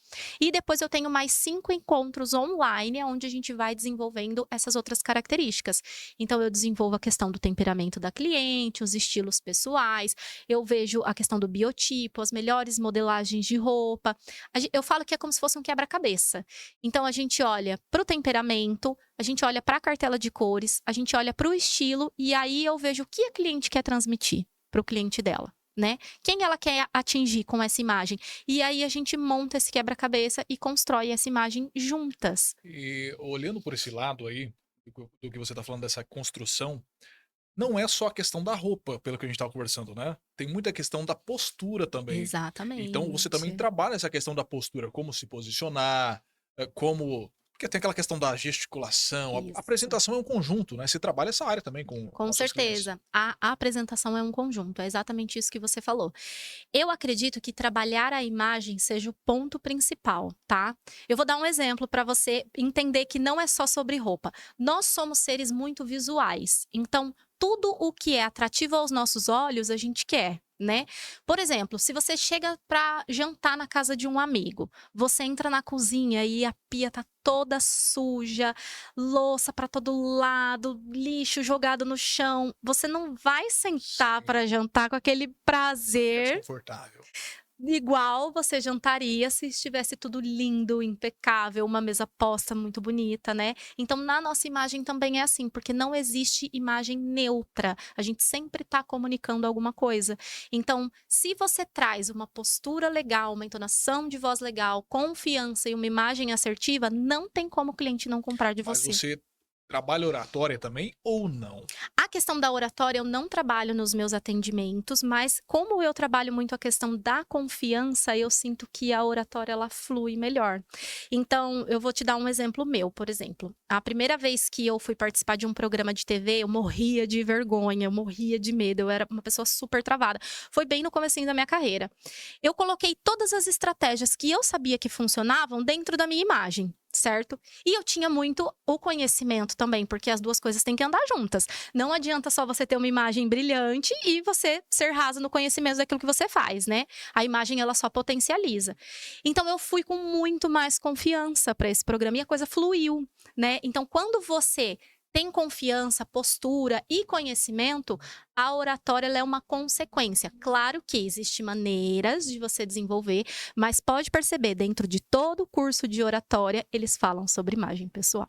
E depois eu tenho mais 5 encontros online, onde a gente vai desenvolvendo essas outras características. Então eu desenvolvo a questão do temperamento da cliente, os estilos pessoais, eu vejo a questão do biotipo, as melhores modelagens de roupa. Eu falo que é como se fosse um quebra-cabeça. Então a gente olha para o temperamento, a gente olha para a cartela de cores, a gente olha para o estilo e aí eu vejo o que a cliente quer transmitir para o cliente dela, né? Quem ela quer atingir com essa imagem? E aí a gente monta esse quebra-cabeça e constrói essa imagem juntas. E olhando por esse lado aí, do que você está falando dessa construção, não é só a questão da roupa, pelo que a gente estava conversando, né? Tem muita questão da postura também. Então você também Exatamente. trabalha essa questão da postura, como se posicionar, como Porque tem aquela questão da gesticulação, a Isso. apresentação é um conjunto, né? Você trabalha essa área também com Com os seus clientes. certeza. A apresentação é um conjunto, é exatamente isso que você falou. Eu acredito que trabalhar a imagem seja o ponto principal, tá? Eu vou dar um exemplo para você entender que não é só sobre roupa. Nós somos seres muito visuais, então tudo o que é atrativo aos nossos olhos a gente quer, né? Por exemplo, se você chega para jantar na casa de um amigo, você entra na cozinha e a pia tá toda suja, louça para todo lado, lixo jogado no chão, você não vai sentar Sim, para jantar com aquele é prazer desconfortável. igual você jantaria se estivesse tudo lindo, impecável, uma mesa posta muito bonita, né. Então na nossa imagem também é assim, porque não existe imagem neutra, a gente sempre está comunicando alguma coisa. Então, se você traz uma postura legal, uma entonação de voz legal, confiança e uma imagem assertiva, não tem como o cliente não comprar de Mas você. você trabalha oratória também ou não? A questão da oratória eu não trabalho nos meus atendimentos, mas como eu trabalho muito a questão da confiança, eu sinto que a oratória ela flui melhor. Então, eu vou te dar um exemplo meu, por exemplo. A primeira vez que eu fui participar de um programa de TV, eu morria de vergonha, eu morria de medo, eu era uma pessoa super travada. Foi bem no comecinho da minha carreira. Eu coloquei todas as estratégias que eu sabia que funcionavam dentro da minha imagem, certo? E eu tinha muito o conhecimento também, porque as duas coisas têm que andar juntas. Não adianta só você ter uma imagem brilhante e você ser rasa no conhecimento daquilo que você faz, né? A imagem ela só potencializa. Então eu fui com muito mais confiança para esse programa e a coisa fluiu, né? Então quando você tem confiança, postura e conhecimento, a oratória ela é uma consequência. Claro que existem maneiras de você desenvolver, mas pode perceber, dentro de todo o curso de oratória, eles falam sobre imagem pessoal.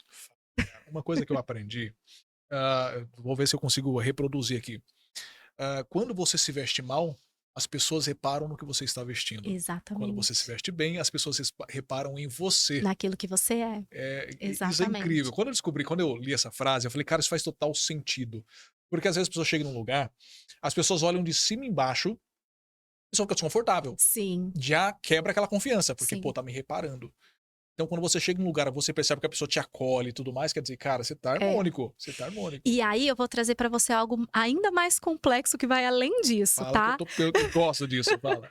Uma coisa que eu aprendi, vou ver se eu consigo reproduzir aqui. Quando você se veste mal, as pessoas reparam no que você está vestindo. Quando você se Exatamente. veste bem, as pessoas reparam em você. Naquilo que você é. Isso é incrível. Exatamente. Quando eu li essa frase, eu falei, cara, isso faz total sentido. Porque às vezes as pessoas chegam num lugar, as pessoas olham de cima embaixo, a pessoa fica desconfortável. Sim, Já quebra aquela confiança, porque, pô, sim. tá me reparando. Então, quando você chega num lugar, você percebe que a pessoa te acolhe e tudo mais, quer dizer, cara, você tá É. harmônico, você tá harmônico. E aí eu vou trazer para você algo ainda mais complexo que vai além disso, Fala que tá? eu gosto disso, fala.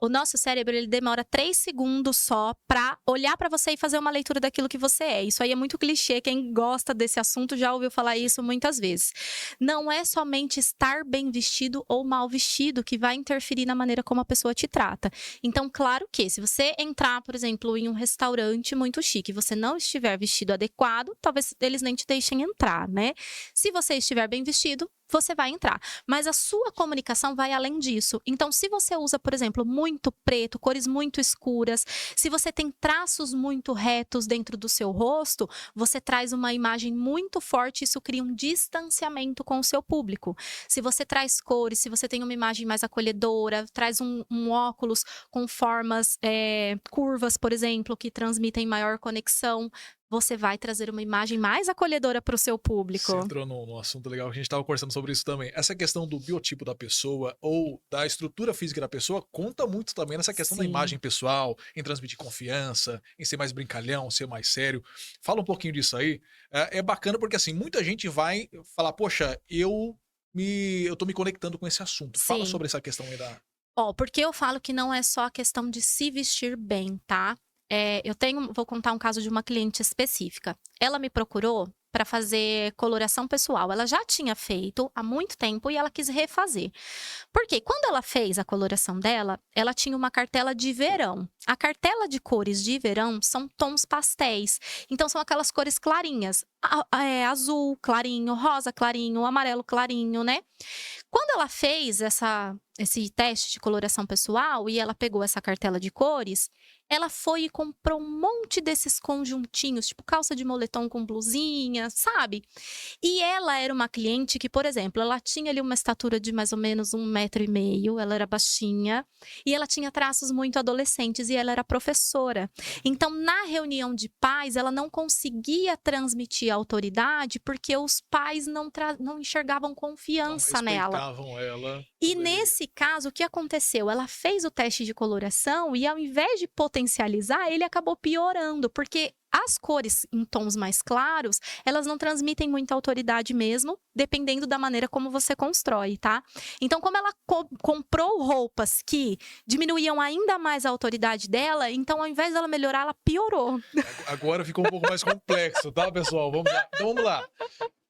O nosso cérebro, ele demora 3 segundos só pra olhar pra você e fazer uma leitura daquilo que você é. Isso aí é muito clichê, quem gosta desse assunto já ouviu falar Sim. isso muitas vezes. Não é somente estar bem vestido ou mal vestido que vai interferir na maneira como a pessoa te trata. Então, claro que se você entrar, por exemplo, em um restaurante muito chique e você não estiver vestido adequado, talvez eles nem te deixem entrar, né? Se você estiver bem vestido, você vai entrar. Mas a sua comunicação vai além disso. Então, se você usa, por exemplo, muito preto, cores muito escuras, se você tem traços muito retos dentro do seu rosto, você traz uma imagem muito forte, isso cria um distanciamento com o seu público. Se você traz cores, se você tem uma imagem mais acolhedora, traz um óculos com formas curvas, por exemplo, que transmitem maior conexão, você vai trazer uma imagem mais acolhedora para o seu Você público. entrou num assunto legal, que a gente estava conversando sobre isso também. Essa questão do biotipo da pessoa ou da estrutura física da pessoa conta muito também nessa questão da Sim. imagem pessoal, em transmitir confiança, em ser mais brincalhão, ser mais sério. Fala um pouquinho disso aí. É bacana porque, assim, muita gente vai falar, poxa, eu tô me conectando com esse assunto. Fala Sim. sobre essa questão aí da. Ó, porque eu falo que não é só a questão de se vestir bem, tá? Vou contar um caso de uma cliente específica. Ela me procurou para fazer coloração pessoal. Ela já tinha feito há muito tempo e ela quis refazer. Porque quando ela fez a coloração dela, ela tinha uma cartela de verão. A cartela de cores de verão são tons pastéis. Então são aquelas cores clarinhas. Azul clarinho, rosa clarinho, amarelo clarinho, né? Quando ela fez esse teste de coloração pessoal e ela pegou essa cartela de cores, ela foi e comprou um monte desses conjuntinhos, tipo calça de moletom com blusinha, sabe? E ela era uma cliente que, por exemplo, ela tinha ali uma estatura de mais ou menos 1,5 m, ela era baixinha, e ela tinha traços muito adolescentes, e ela era professora. Então, na reunião de pais, ela não conseguia transmitir a autoridade, porque os pais não enxergavam Não confiança nela. respeitavam ela. E Quando ele. nesse caso, o que aconteceu? Ela fez o teste de coloração e ao invés de potencializar, ele acabou piorando, porque As cores em tons mais claros, elas não transmitem muita autoridade mesmo, dependendo da maneira como você constrói, tá? Então, como ela comprou roupas que diminuíam ainda mais a autoridade dela, então ao invés dela melhorar, ela piorou. Agora ficou um pouco mais complexo, tá, pessoal? Vamos lá. Então vamos lá.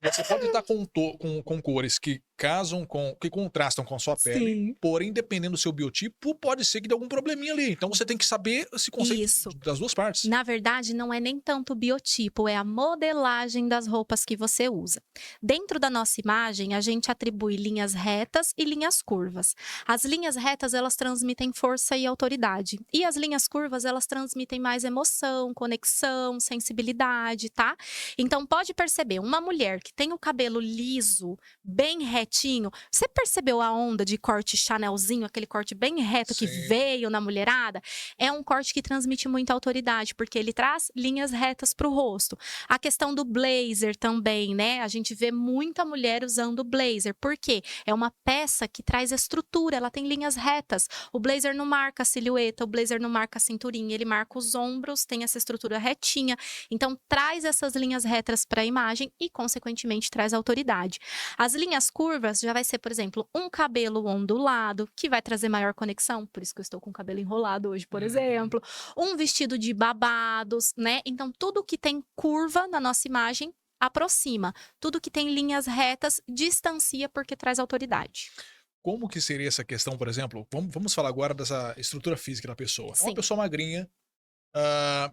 Você pode estar com cores que que contrastam com a sua pele, Sim. porém, dependendo do seu biotipo, pode ser que dê algum probleminha ali. Então você tem que saber esse conceito Isso. das duas partes. Na verdade, não é nem tanto o biotipo, é a modelagem das roupas que você usa. Dentro da nossa imagem, a gente atribui linhas retas e linhas curvas. As linhas retas, elas transmitem força e autoridade. E as linhas curvas, elas transmitem mais emoção, conexão, sensibilidade, tá? Então, pode perceber, uma mulher que tem o cabelo liso, bem retinho, você percebeu a onda de corte Chanelzinho, aquele corte bem reto que Sim. veio na mulherada? É um corte que transmite muita autoridade, porque ele traz linhas retas para o rosto. A questão do blazer também, né? A gente vê muita mulher usando blazer. Por quê? É uma peça que traz estrutura, ela tem linhas retas. O blazer não marca a silhueta, o blazer não marca a cinturinha, ele marca os ombros, tem essa estrutura retinha. Então, traz essas linhas retas para a imagem e, consequentemente, traz autoridade. As linhas curvas já vai ser, por exemplo, um cabelo ondulado, que vai trazer maior conexão, por isso que eu estou com o cabelo enrolado hoje, por exemplo. Um vestido de babados, né? Então, tudo que tem curva na nossa imagem aproxima. Tudo que tem linhas retas distancia porque traz autoridade. Como que seria essa questão, por exemplo? Vamos falar agora dessa estrutura física da pessoa. É uma Sim. pessoa magrinha,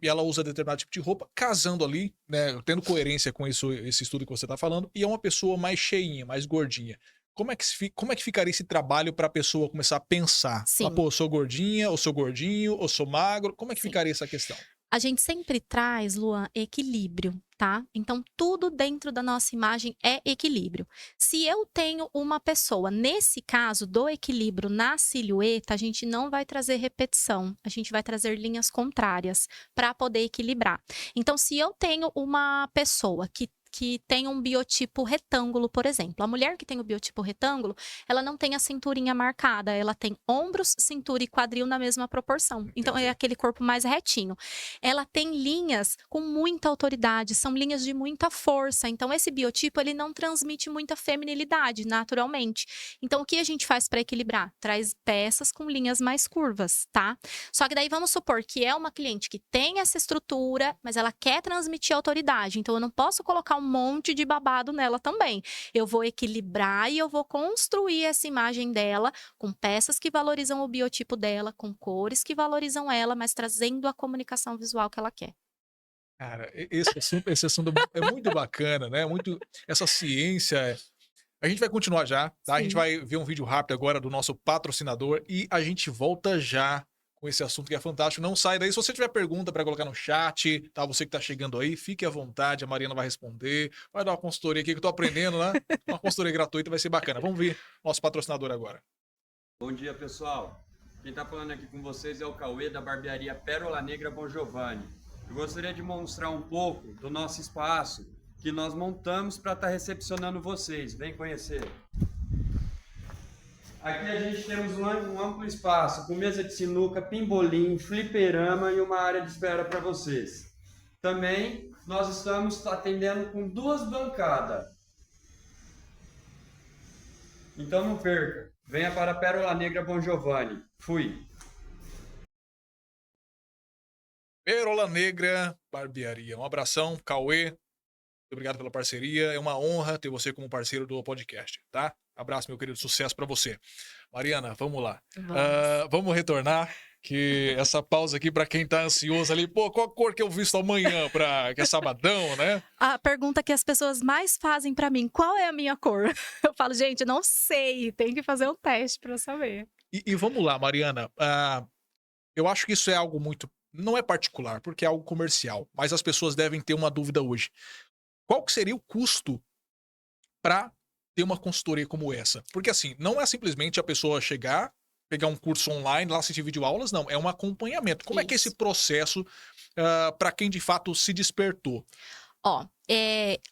e ela usa determinado tipo de roupa, casando ali, né, tendo coerência com esse estudo que você está falando, e é uma pessoa mais cheinha, mais gordinha. Como é que ficaria esse trabalho para a pessoa começar a pensar? Ah, Sim. pô, eu sou gordinha, ou sou gordinho, ou sou magro? Como é que Sim. ficaria essa questão? A gente sempre traz, Luan, equilíbrio, tá? Então, tudo dentro da nossa imagem é equilíbrio. Se eu tenho uma pessoa, nesse caso do equilíbrio na silhueta, a gente não vai trazer repetição, a gente vai trazer linhas contrárias para poder equilibrar. Então, se eu tenho uma pessoa que tem um biotipo retângulo, por exemplo. A mulher que tem o biotipo retângulo, ela não tem a cinturinha marcada, ela tem ombros, cintura e quadril na mesma proporção. Então, é aquele corpo mais retinho. Ela tem linhas com muita autoridade, são linhas de muita força. Então, esse biotipo, ele não transmite muita feminilidade, naturalmente. Então, o que a gente faz para equilibrar? Traz peças com linhas mais curvas, tá? Só que daí, vamos supor que é uma cliente que tem essa estrutura, mas ela quer transmitir autoridade. Então, eu não posso colocar um monte de babado nela também. Eu vou equilibrar e eu vou construir essa imagem dela com peças que valorizam o biotipo dela, com cores que valorizam ela, mas trazendo a comunicação visual que ela quer. Cara, esse assunto é muito bacana, né? Muito essa ciência. A gente vai continuar já, tá? A gente Sim. vai ver um vídeo rápido agora do nosso patrocinador e a gente volta já com esse assunto que é fantástico. Não sai daí. Se você tiver pergunta para colocar no chat, tá? Você que tá chegando aí, fique à vontade. A Mariana vai responder. Vai dar uma consultoria aqui que eu tô aprendendo, né? Uma consultoria gratuita vai ser bacana. Vamos ver nosso patrocinador agora. Bom dia, pessoal. Quem está falando aqui com vocês é o Cauê, da barbearia Pérola Negra Bom Giovanni. Eu gostaria de mostrar um pouco do nosso espaço que nós montamos para estar recepcionando vocês. Vem conhecer. Aqui a gente temos um amplo espaço com mesa de sinuca, pimbolim, fliperama e uma área de espera para vocês. Também nós estamos atendendo com 2 bancadas. Então não perca. Venha para a Pérola Negra Bom Giovanni. Fui. Pérola Negra Barbearia. Um abração, Cauê. Muito obrigado pela parceria. É uma honra ter você como parceiro do podcast, tá? Abraço, meu querido. Sucesso pra você. Mariana, vamos lá. Vamos retornar, que essa pausa aqui pra quem tá ansioso ali, pô, qual a cor que eu visto amanhã, que é sabadão, né? A pergunta que as pessoas mais fazem pra mim, qual é a minha cor? Eu falo, gente, não sei, tem que fazer um teste pra saber. E vamos lá, Mariana. Eu acho que isso é algo muito... Não é particular, porque é algo comercial, mas as pessoas devem ter uma dúvida hoje. Qual que seria o custo pra ter uma consultoria como essa? Porque assim, não é simplesmente a pessoa chegar, pegar um curso online, lá assistir videoaulas, não. É um acompanhamento. Como é que é esse Isso. processo para quem de fato se despertou? Ó,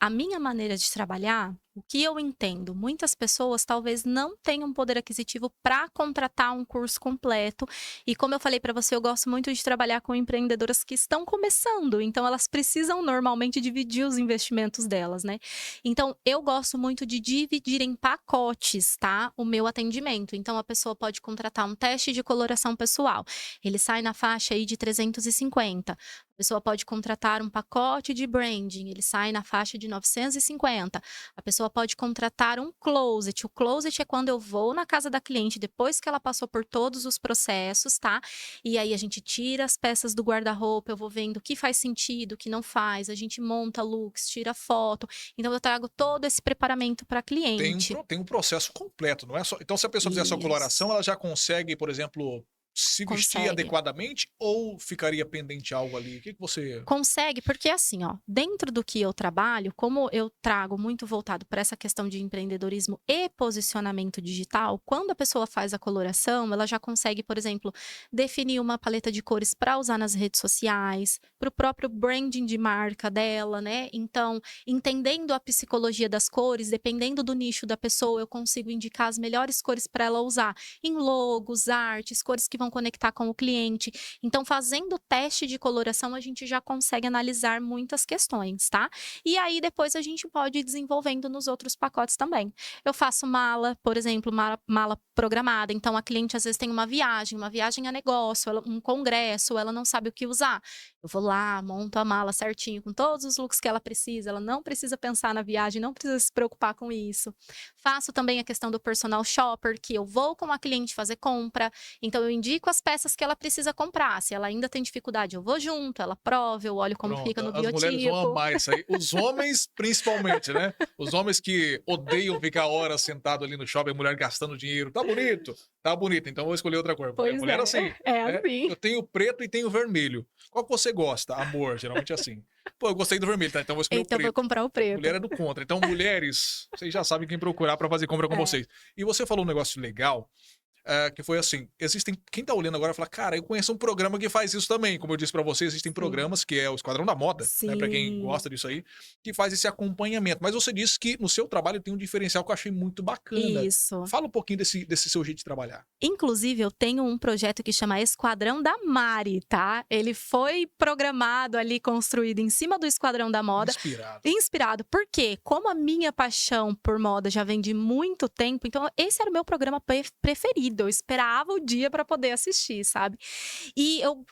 a minha maneira de trabalhar, O que eu entendo? Muitas pessoas talvez não tenham poder aquisitivo para contratar um curso completo. E como eu falei para você, eu gosto muito de trabalhar com empreendedoras que estão começando. Então, elas precisam normalmente dividir os investimentos delas, né? Então, eu gosto muito de dividir em pacotes, tá? O meu atendimento. Então, a pessoa pode contratar um teste de coloração pessoal. Ele sai na faixa aí de 350. A pessoa pode contratar um pacote de branding, ele sai na faixa de 950. A pessoa pode contratar um closet. O closet é quando eu vou na casa da cliente depois que ela passou por todos os processos, tá? E aí a gente tira as peças do guarda-roupa, eu vou vendo o que faz sentido, o que não faz, a gente monta looks, tira foto. Então eu trago todo esse preparamento para cliente. Tem um processo completo, não é só. Então, se a pessoa fizer essa coloração, ela já consegue, por exemplo, se vestir Consegue. adequadamente ou ficaria pendente algo ali? O que você. Consegue, porque assim, ó, dentro do que eu trabalho, como eu trago muito voltado para essa questão de empreendedorismo e posicionamento digital, quando a pessoa faz a coloração, ela já consegue, por exemplo, definir uma paleta de cores para usar nas redes sociais, para o próprio branding de marca dela, né? Então, entendendo a psicologia das cores, dependendo do nicho da pessoa, eu consigo indicar as melhores cores para ela usar em logos, artes, cores que vão conectar com o cliente. Então, fazendo o teste de coloração, a gente já consegue analisar muitas questões, tá? E aí, depois a gente pode ir desenvolvendo nos outros pacotes também. Eu faço mala, por exemplo, mala programada. Então, a cliente às vezes tem uma viagem a negócio, um congresso, ela não sabe o que usar. Eu vou lá, monto a mala certinho, com todos os looks que ela precisa. Ela não precisa pensar na viagem, não precisa se preocupar com isso. Faço também a questão do personal shopper, que eu vou com a cliente fazer compra. Então, eu indico as peças que ela precisa comprar. Se ela ainda tem dificuldade, eu vou junto, ela prova, eu olho como Pronto, fica no as mulheres vão biotipo. amar isso aí. Os homens, principalmente, né? Os homens que odeiam ficar horas sentado ali no shopping, a mulher gastando dinheiro. Tá bonito? Tá bonito, então eu vou escolher outra cor. Pois Mulher é, assim, é né? assim. Eu tenho preto e tenho vermelho. Qual que você gosta? Amor, geralmente é assim. Pô, eu gostei do vermelho, tá? Então eu vou escolher o Então, eu vou preto. comprar o preto. Mulher é do contra. Então, mulheres, vocês já sabem quem procurar pra fazer compra com É. vocês. E você falou um negócio legal, que foi assim, quem tá olhando agora fala, cara, eu conheço um programa que faz isso também. Como eu disse pra você, existem Sim. programas, que é o Esquadrão da Moda, né, pra quem Sim. gosta disso aí, que faz esse acompanhamento. Mas você disse que no seu trabalho tem um diferencial que eu achei muito bacana. Isso. Fala um pouquinho desse seu jeito de trabalhar. Inclusive, eu tenho um projeto que chama Esquadrão da Mari, tá? Ele foi programado ali, construído em cima do Esquadrão da Moda. Inspirado. Por quê? Como a minha paixão por moda já vem de muito tempo, então esse era o meu programa preferido. Eu esperava o dia para poder assistir, sabe? E eu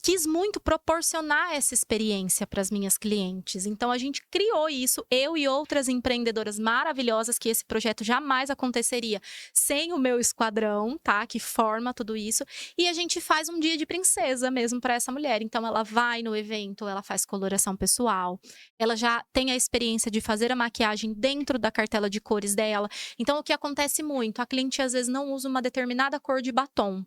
quis muito proporcionar essa experiência para as minhas clientes. Então, a gente criou isso, eu e outras empreendedoras maravilhosas, que esse projeto jamais aconteceria sem o meu esquadrão, tá? Que forma tudo isso. E a gente faz um dia de princesa mesmo para essa mulher. Então, ela vai no evento, ela faz coloração pessoal, ela já tem a experiência de fazer a maquiagem dentro da cartela de cores dela. Então, o que acontece muito? A cliente, às vezes, não usa uma determinada cor de batom.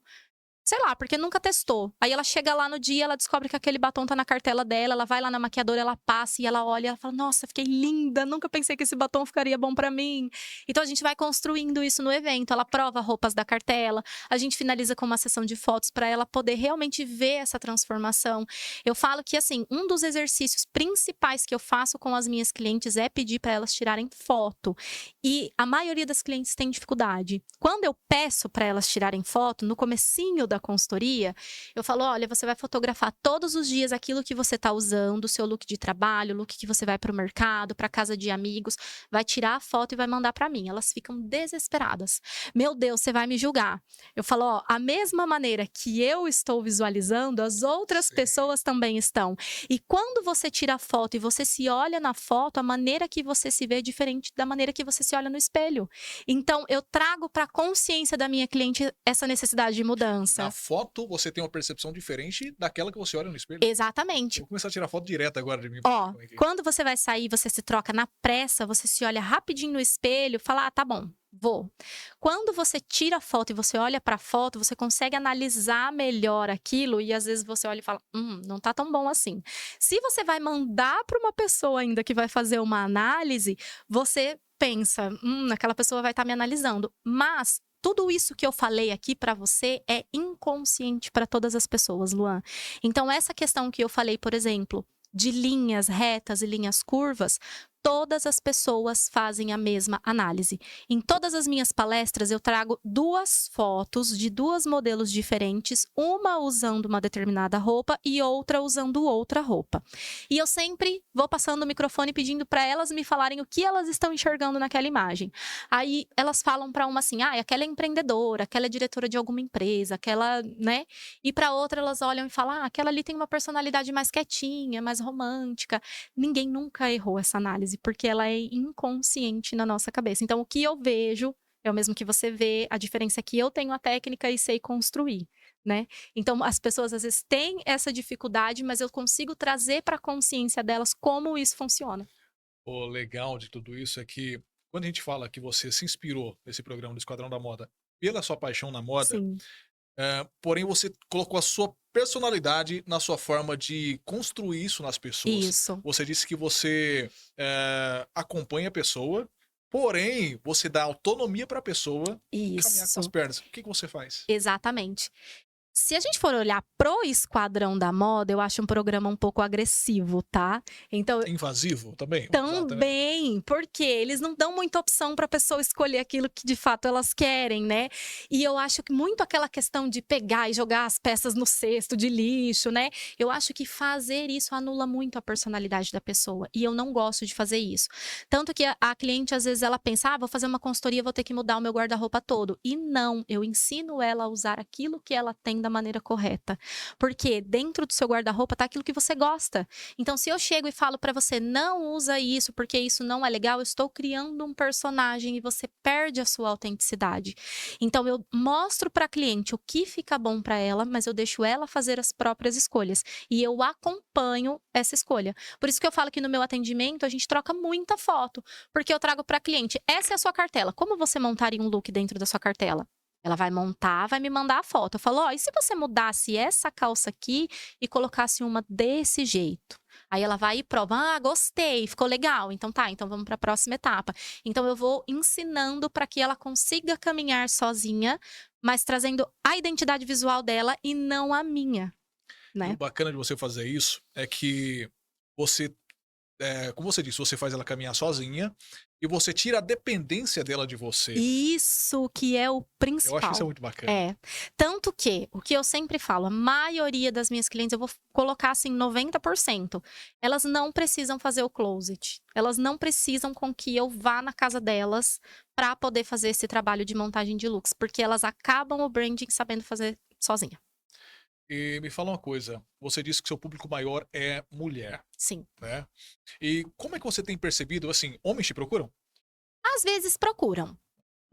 Sei lá, porque nunca testou. Aí ela chega lá no dia, ela descobre que aquele batom tá na cartela dela, ela vai lá na maquiadora, ela passa e ela olha, ela fala: "Nossa, fiquei linda, nunca pensei que esse batom ficaria bom pra mim". Então a gente vai construindo isso no evento, ela prova roupas da cartela, a gente finaliza com uma sessão de fotos pra ela poder realmente ver essa transformação. Eu falo que assim, um dos exercícios principais que eu faço com as minhas clientes é pedir pra elas tirarem foto. E a maioria das clientes tem dificuldade. Quando eu peço pra elas tirarem foto, no comecinho da consultoria, eu falo: olha, você vai fotografar todos os dias aquilo que você tá usando, o seu look de trabalho, o look que você vai pro mercado, pra casa de amigos, vai tirar a foto e vai mandar pra mim. Elas ficam desesperadas. Meu Deus, você vai me julgar. Eu falo: ó, a mesma maneira que eu estou visualizando, as outras pessoas também estão. E quando você tira a foto e você se olha na foto, a maneira que você se vê é diferente da maneira que você se olha no espelho. Então, eu trago pra consciência da minha cliente essa necessidade de mudança. Na foto, você tem uma percepção diferente daquela que você olha no espelho. Exatamente. Vou começar a tirar foto direto agora de mim. Ó, quando você vai sair, você se troca na pressa, você se olha rapidinho no espelho, fala: ah, tá bom, vou. Quando você tira a foto e você olha pra foto, você consegue analisar melhor aquilo e às vezes você olha e fala: não tá tão bom assim. Se você vai mandar pra uma pessoa ainda que vai fazer uma análise, você pensa: aquela pessoa vai estar me analisando. Mas tudo isso que eu falei aqui pra você é inconsciente pra todas as pessoas, Luan. Então, essa questão que eu falei, por exemplo, de linhas retas e linhas curvas, todas as pessoas fazem a mesma análise. Em todas as minhas palestras, eu trago 2 fotos de 2 modelos diferentes, uma usando uma determinada roupa e outra usando outra roupa. E eu sempre vou passando o microfone pedindo para elas me falarem o que elas estão enxergando naquela imagem. Aí elas falam para uma assim, aquela é empreendedora, aquela é diretora de alguma empresa, aquela, né? E para outra elas olham e falam, aquela ali tem uma personalidade mais quietinha, mais romântica. Ninguém nunca errou essa análise, porque ela é inconsciente na nossa cabeça. Então, o que eu vejo é o mesmo que você vê, a diferença é que eu tenho a técnica e sei construir, né? Então, as pessoas às vezes têm essa dificuldade, mas eu consigo trazer para a consciência delas como isso funciona. O legal de tudo isso é que, quando a gente fala que você se inspirou nesse programa do Esquadrão da Moda pela sua paixão na moda, Sim, porém você colocou a sua personalidade na sua forma de construir isso nas pessoas. isso, Você disse que você acompanha a pessoa, porém você dá autonomia para a pessoa caminhar com as isso. pernas. O que você faz? Exatamente. Se a gente for olhar pro Esquadrão da Moda, eu acho um programa um pouco agressivo, tá? Então, Invasivo também? Vamos usar também. também, porque eles não dão muita opção para a pessoa escolher aquilo que de fato elas querem, né? E eu acho que muito aquela questão de pegar e jogar as peças no cesto de lixo, né? Eu acho que fazer isso anula muito a personalidade da pessoa. E eu não gosto de fazer isso. Tanto que a cliente, às vezes, ela pensa, vou fazer uma consultoria, vou ter que mudar o meu guarda-roupa todo. E não, eu ensino ela a usar aquilo que ela tem da maneira correta. Porque dentro do seu guarda-roupa tá aquilo que você gosta. Então, se eu chego e falo para você, não usa isso porque isso não é legal, eu estou criando um personagem e você perde a sua autenticidade. Então, eu mostro para a cliente o que fica bom para ela, mas eu deixo ela fazer as próprias escolhas. E eu acompanho essa escolha. Por isso que eu falo que no meu atendimento, a gente troca muita foto. Porque eu trago para a cliente, essa é a sua cartela. Como você montaria um look dentro da sua cartela? Ela vai montar, vai me mandar a foto. Eu falo, e se você mudasse essa calça aqui e colocasse uma desse jeito? Aí ela vai e prova, gostei, ficou legal. Então tá, então vamos para a próxima etapa. Então eu vou ensinando para que ela consiga caminhar sozinha, mas trazendo a identidade visual dela e não a minha, E o né? bacana de você fazer isso é que você, como você disse, você faz ela caminhar sozinha e você tira a dependência dela de você. Isso que é o Eu acho que isso é principal. muito bacana. É. Tanto que, o que eu sempre falo, a maioria das minhas clientes, eu vou colocar assim 90%, elas não precisam fazer o closet. Elas não precisam com que eu vá na casa delas para poder fazer esse trabalho de montagem de looks, porque elas acabam o branding sabendo fazer sozinha. E me fala uma coisa, você disse que seu público maior é mulher, Sim. né? E como é que você tem percebido, assim, homens te procuram? Às vezes procuram.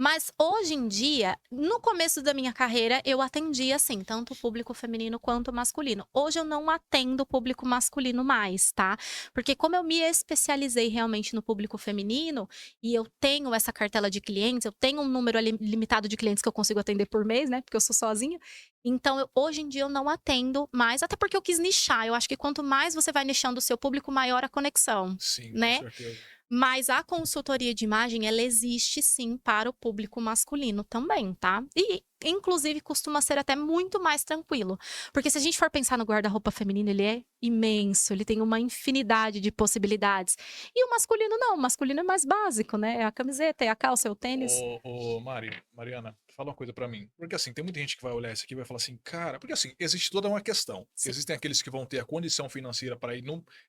Mas hoje em dia, no começo da minha carreira, eu atendia, assim, tanto o público feminino quanto o masculino. Hoje eu não atendo o público masculino mais, tá? Porque como eu me especializei realmente no público feminino, e eu tenho essa cartela de clientes, eu tenho um número limitado de clientes que eu consigo atender por mês, né? Porque eu sou sozinha. Então, hoje em dia eu não atendo mais, até porque eu quis nichar. Eu acho que quanto mais você vai nichando o seu público, maior a conexão, Sim, né? com certeza. Mas a consultoria de imagem, ela existe sim para o público masculino também, tá? E, inclusive, costuma ser até muito mais tranquilo. Porque se a gente for pensar no guarda-roupa feminino, ele é imenso, ele tem uma infinidade de possibilidades. E o masculino não, o masculino é mais básico, né? É a camiseta, é a calça, é o tênis. Ô, Mariana, fala uma coisa pra mim. Porque assim, tem muita gente que vai olhar isso aqui e vai falar assim, cara, porque assim, existe toda uma questão. Sim. Existem aqueles que vão ter a condição financeira para ir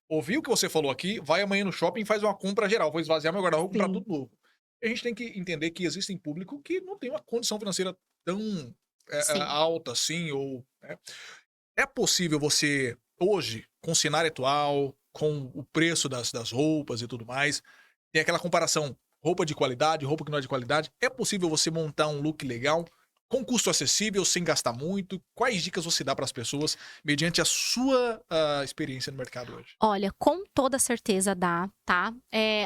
ouvir o que você falou aqui, vai amanhã no shopping e faz uma compra geral, vou esvaziar meu guarda-roupa e comprar Sim. tudo novo. A gente tem que entender que existem público que não tem uma condição financeira tão Sim. alta assim, ou, né? É possível você, hoje, com o cenário atual, com o preço das roupas e tudo mais, tem aquela comparação, roupa de qualidade, roupa que não é de qualidade, é possível você montar um look legal, com custo acessível, sem gastar muito? Quais dicas você dá para as pessoas, mediante a sua experiência no mercado hoje? Olha, com toda certeza dá, tá?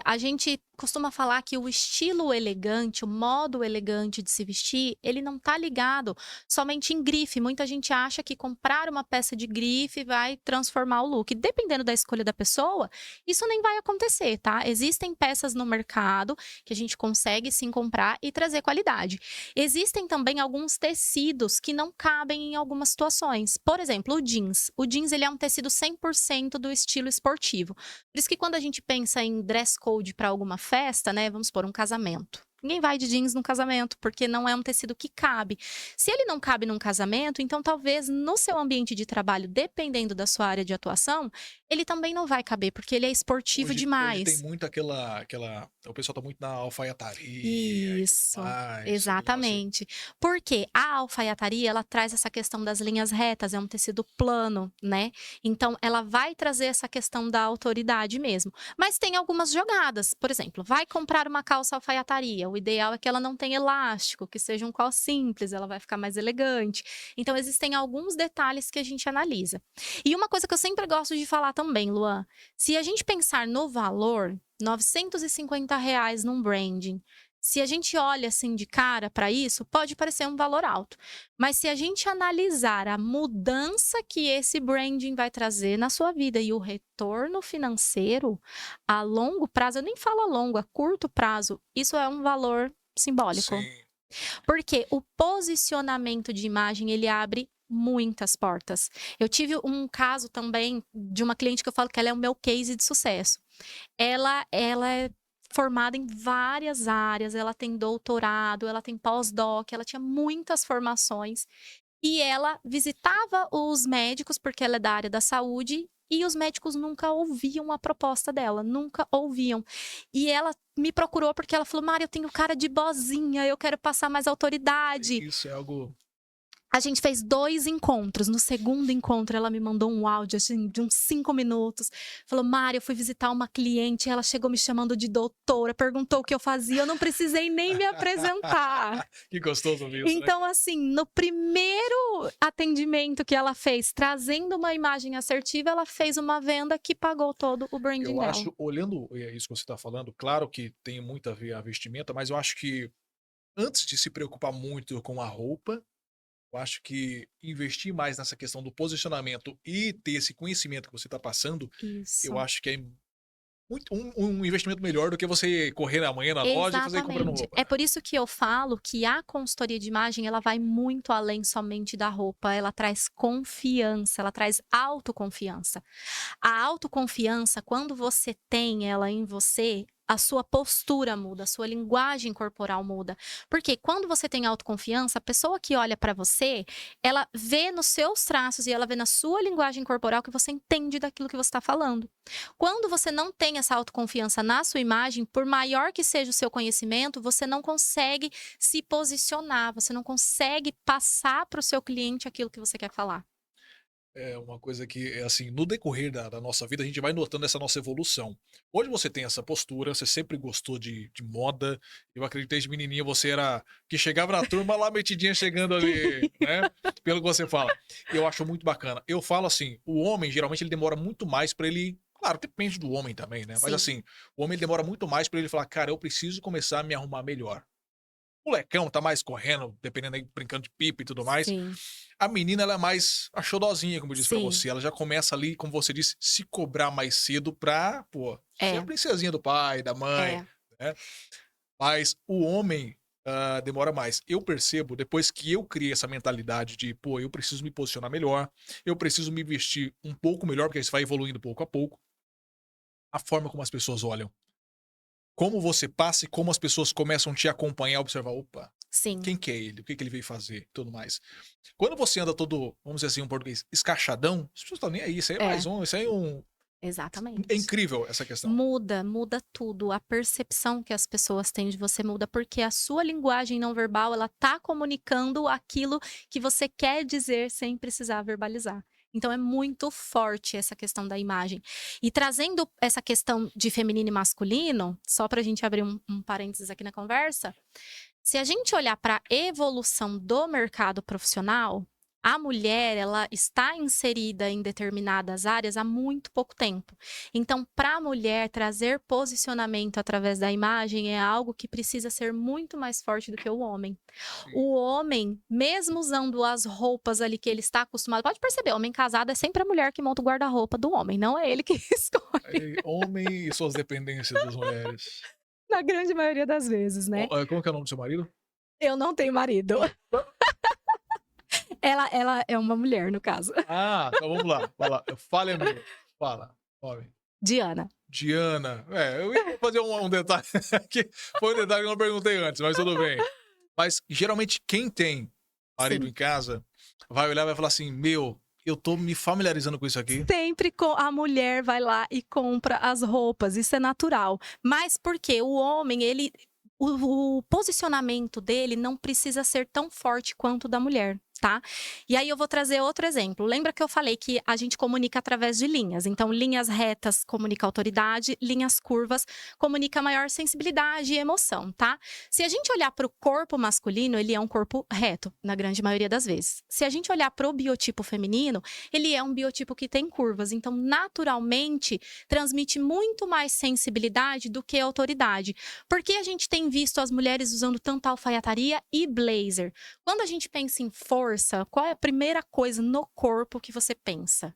A gente costuma falar que o estilo elegante, o modo elegante de se vestir, ele não tá ligado somente em grife. Muita gente acha que comprar uma peça de grife vai transformar o look. Dependendo da escolha da pessoa, isso nem vai acontecer, tá? Existem peças no mercado que a gente consegue sim comprar e trazer qualidade. Existem também alguns tecidos que não cabem em algumas situações. Por exemplo, o jeans. O jeans ele é um tecido 100% do estilo esportivo. Por isso que quando a gente pensa em dress code para alguma festa, né, vamos supor, um casamento. Ninguém vai de jeans num casamento, porque não é um tecido que cabe. Se ele não cabe num casamento, então talvez no seu ambiente de trabalho, dependendo da sua área de atuação, ele também não vai caber, porque ele é esportivo Hoje tem demais. muito o pessoal tá muito na alfaiataria e tudo Isso, mais, aquele negócio. exatamente. Porque a alfaiataria, ela traz essa questão das linhas retas, é um tecido plano, né? Então, ela vai trazer essa questão da autoridade mesmo. Mas tem algumas jogadas. Por exemplo, vai comprar uma calça alfaiataria. O ideal é que ela não tenha elástico, que seja um col simples, ela vai ficar mais elegante. Então, existem alguns detalhes que a gente analisa. E uma coisa que eu sempre gosto de falar também, Luan, se a gente pensar no valor, R$ 950 num branding. Se a gente olha assim de cara para isso, pode parecer um valor alto. Mas se a gente analisar a mudança que esse branding vai trazer na sua vida e o retorno financeiro a longo prazo, eu nem falo a longo, a curto prazo, isso é um valor simbólico. Sim. Porque o posicionamento de imagem, ele abre muitas portas. Eu tive um caso também de uma cliente que eu falo que ela é o meu case de sucesso. Ela é formada em várias áreas, ela tem doutorado, ela tem pós-doc, ela tinha muitas formações. E ela visitava os médicos, porque ela é da área da saúde, e os médicos nunca ouviam a proposta dela, nunca ouviam. E ela me procurou porque ela falou: Mari, eu tenho cara de bozinha, eu quero passar mais autoridade. Isso é algo. A gente fez 2 encontros. No segundo encontro, ela me mandou um áudio assim, de uns 5 minutos. Falou: Mari, eu fui visitar uma cliente, ela chegou me chamando de doutora, perguntou o que eu fazia, eu não precisei nem me apresentar. Que gostoso ouvir isso, né? Então, assim, no primeiro atendimento que ela fez, trazendo uma imagem assertiva, ela fez uma venda que pagou todo o branding Eu dela. acho, olhando isso que você está falando, claro que tem muito a ver a vestimenta, mas eu acho que antes de se preocupar muito com a roupa, eu acho que investir mais nessa questão do posicionamento e ter esse conhecimento que você está passando, eu Isso. acho que é um investimento melhor do que você correr amanhã na loja e fazer comprando Exatamente. roupa, É né? por isso que eu falo que a consultoria de imagem, ela vai muito além somente da roupa, ela traz confiança, ela traz autoconfiança. A autoconfiança, quando você tem ela em você, a sua postura muda, a sua linguagem corporal muda. Porque quando você tem autoconfiança, a pessoa que olha para você, ela vê nos seus traços e ela vê na sua linguagem corporal que você entende daquilo que você está falando. Quando você não tem essa autoconfiança na sua imagem, por maior que seja o seu conhecimento, você não consegue se posicionar, você não consegue passar para o seu cliente aquilo que você quer falar. É uma coisa que, assim, no decorrer da nossa vida, a gente vai notando essa nossa evolução. Hoje você tem essa postura, você sempre gostou de moda. Eu acredito que desde menininha você era que chegava na turma lá metidinha chegando ali, né? Pelo que você fala. Eu acho muito bacana. Eu falo assim, o homem, geralmente, ele demora muito mais pra ele. Claro, depende do homem também, né? Mas Sim, assim, o homem ele demora muito mais pra ele falar, cara, eu preciso começar a me arrumar melhor. O molecão tá mais correndo, dependendo aí, brincando de pipa e tudo mais. sim, A menina, ela é mais a xodozinha, como eu disse pra sim. você. Ela já começa ali, como você disse, se cobrar mais cedo pra, pô, ser a É, princesinha do pai, da mãe, é. né? Mas o homem demora mais. Eu percebo, depois que eu criei essa mentalidade de, pô, eu preciso me posicionar melhor, eu preciso me vestir um pouco melhor, porque isso vai evoluindo pouco a pouco, a forma como as pessoas olham. Como você passa e como as pessoas começam a te acompanhar, observar, opa, Sim, quem que é ele? O que que ele veio fazer? E tudo mais. Quando você anda todo, vamos dizer assim, em português, escachadão, as pessoas estão nem aí. Isso aí é mais é, um, isso aí é um. É exatamente. incrível essa questão. Muda tudo. A percepção que as pessoas têm de você muda, porque a sua linguagem não verbal, ela tá comunicando aquilo que você quer dizer sem precisar verbalizar. Então é muito forte essa questão da imagem. E trazendo essa questão de feminino e masculino, só para a gente abrir um parênteses aqui na conversa, se a gente olhar para a evolução do mercado profissional, A mulher, ela está inserida em determinadas áreas há muito pouco tempo. Então, para a mulher, trazer posicionamento através da imagem é algo que precisa ser muito mais forte do que o homem. Sim. O homem, mesmo usando as roupas ali que ele está acostumado, pode perceber, homem casado é sempre a mulher que monta o guarda-roupa do homem, não é ele que escolhe, Aí, homem e suas dependências das mulheres. na grande maioria das vezes, né? Como que é o nome do seu marido? Eu não tenho marido. Ela é uma mulher, no caso. Ah, então vamos lá. Vai lá. Fale a minha. Fala. Nome. Diana. Diana. Eu ia fazer um detalhe que foi um detalhe que eu não perguntei antes, mas tudo bem. Mas geralmente quem tem marido Sim. em casa vai olhar e vai falar assim: meu, eu tô me familiarizando com isso aqui. Sempre a mulher vai lá e compra as roupas, isso é natural. Mas porque o homem, o posicionamento dele não precisa ser tão forte quanto o da mulher, tá? E aí eu vou trazer outro exemplo. Lembra que eu falei que a gente comunica através de linhas? Então, linhas retas comunica autoridade, linhas curvas comunica maior sensibilidade e emoção, tá? Se a gente olhar para o corpo masculino, ele é um corpo reto, na grande maioria das vezes. Se a gente olhar para o biotipo feminino, ele é um biotipo que tem curvas. Então, naturalmente, transmite muito mais sensibilidade do que autoridade. Porque a gente tem visto as mulheres usando tanto alfaiataria e blazer. Quando a gente pensa em força, qual é a primeira coisa no corpo que você pensa?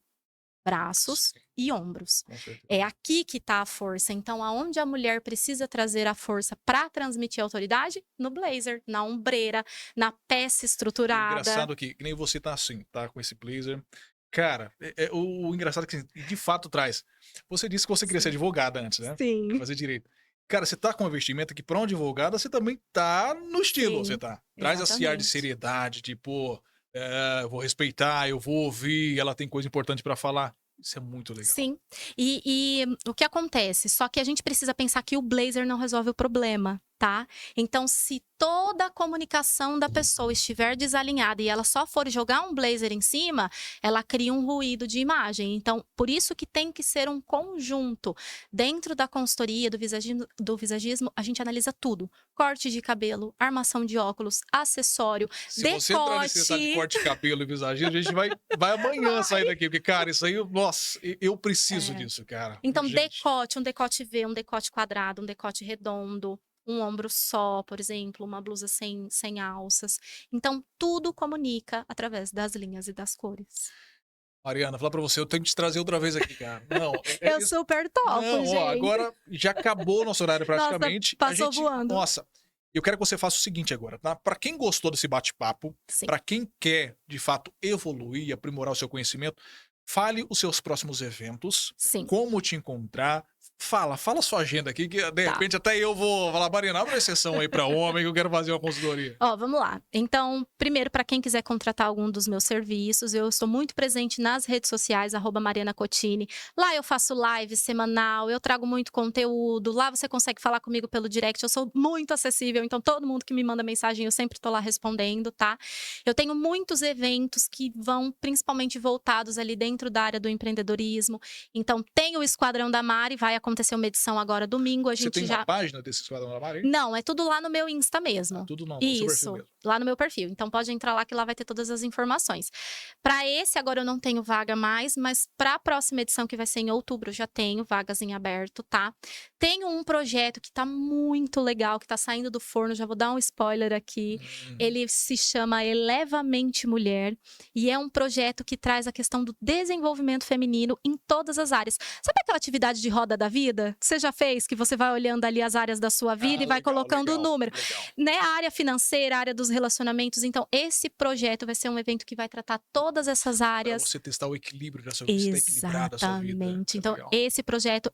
Braços Sim, e ombros. com certeza. É aqui que está a força. Então, aonde a mulher precisa trazer a força para transmitir a autoridade? No blazer, na ombreira, na peça estruturada. Engraçado que nem você tá assim, tá com esse blazer. Cara, o engraçado é que de fato traz. Você disse que você queria ser advogada antes, né? Sim. Fazer direito. Cara, você tá com uma vestimenta que pra uma advogada você também tá no estilo, Sim, você tá. Traz esse ar de exatamente. seriedade, de, pô, eu vou respeitar, eu vou ouvir, ela tem coisa importante pra falar. Isso é muito legal. Sim. E o que acontece? Só que a gente precisa pensar que o blazer não resolve o problema, tá? Então, se toda a comunicação da pessoa estiver desalinhada e ela só for jogar um blazer em cima, ela cria um ruído de imagem. Então, por isso que tem que ser um conjunto. Dentro da consultoria, do visagismo, a gente analisa tudo. Corte de cabelo, armação de óculos, acessório, Se você entrar nesse detalhe de corte de cabelo e visagismo, a gente vai amanhã sair daqui, porque, cara, isso aí, nossa, eu preciso disso, cara. Então, Gente. decote, um decote V, um decote quadrado, um decote redondo, um ombro só, por exemplo, uma blusa sem alças. Então, tudo comunica através das linhas e das cores. Mariana, falar pra você, eu tenho que te trazer outra vez aqui, cara. Não, Eu isso. super topo, Não, gente. ó, agora já acabou o nosso horário praticamente. passou voando. Nossa, eu quero que você faça o seguinte agora, tá? Pra quem gostou desse bate-papo, Sim. pra quem quer, de fato, evoluir, aprimorar o seu conhecimento, fale os seus próximos eventos, Sim. como te encontrar. Fala sua agenda aqui, que de repente até eu vou falar, Mariana, abre uma exceção aí pra homem que eu quero fazer uma consultoria. Ó, vamos lá. Então, primeiro, para quem quiser contratar algum dos meus serviços, eu estou muito presente nas redes sociais, @marianacotini. Lá eu faço live semanal, eu trago muito conteúdo. Lá você consegue falar comigo pelo direct, eu sou muito acessível, então todo mundo que me manda mensagem, eu sempre tô lá respondendo, tá? Eu tenho muitos eventos que vão principalmente voltados ali dentro da área do empreendedorismo. Então, tem o Esquadrão da Mari, vai acontecer uma edição agora domingo, a Você gente tem já... uma página desse Esquadrão da Mari? Não, é tudo lá no meu Insta mesmo. Tudo não, no seu perfil Isso, mesmo. lá no meu perfil. Então pode entrar lá que lá vai ter todas as informações. Para esse agora eu não tenho vaga mais, mas para a próxima edição que vai ser em outubro eu já tenho vagas em aberto, tá? Tenho um projeto que tá muito legal, que tá saindo do forno, já vou dar um spoiler aqui. Ele se chama Elevamente Mulher e é um projeto que traz a questão do desenvolvimento feminino em todas as áreas. Sabe aquela atividade de roda da vida? Que você já fez, que você vai olhando ali as áreas da sua vida e vai colocando o número. Né, a área financeira, a área dos relacionamentos. Então, esse projeto vai ser um evento que vai tratar todas essas áreas. Pra você testar o equilíbrio da sua vida, equilibrada a sua vida. Exatamente. Então, legal.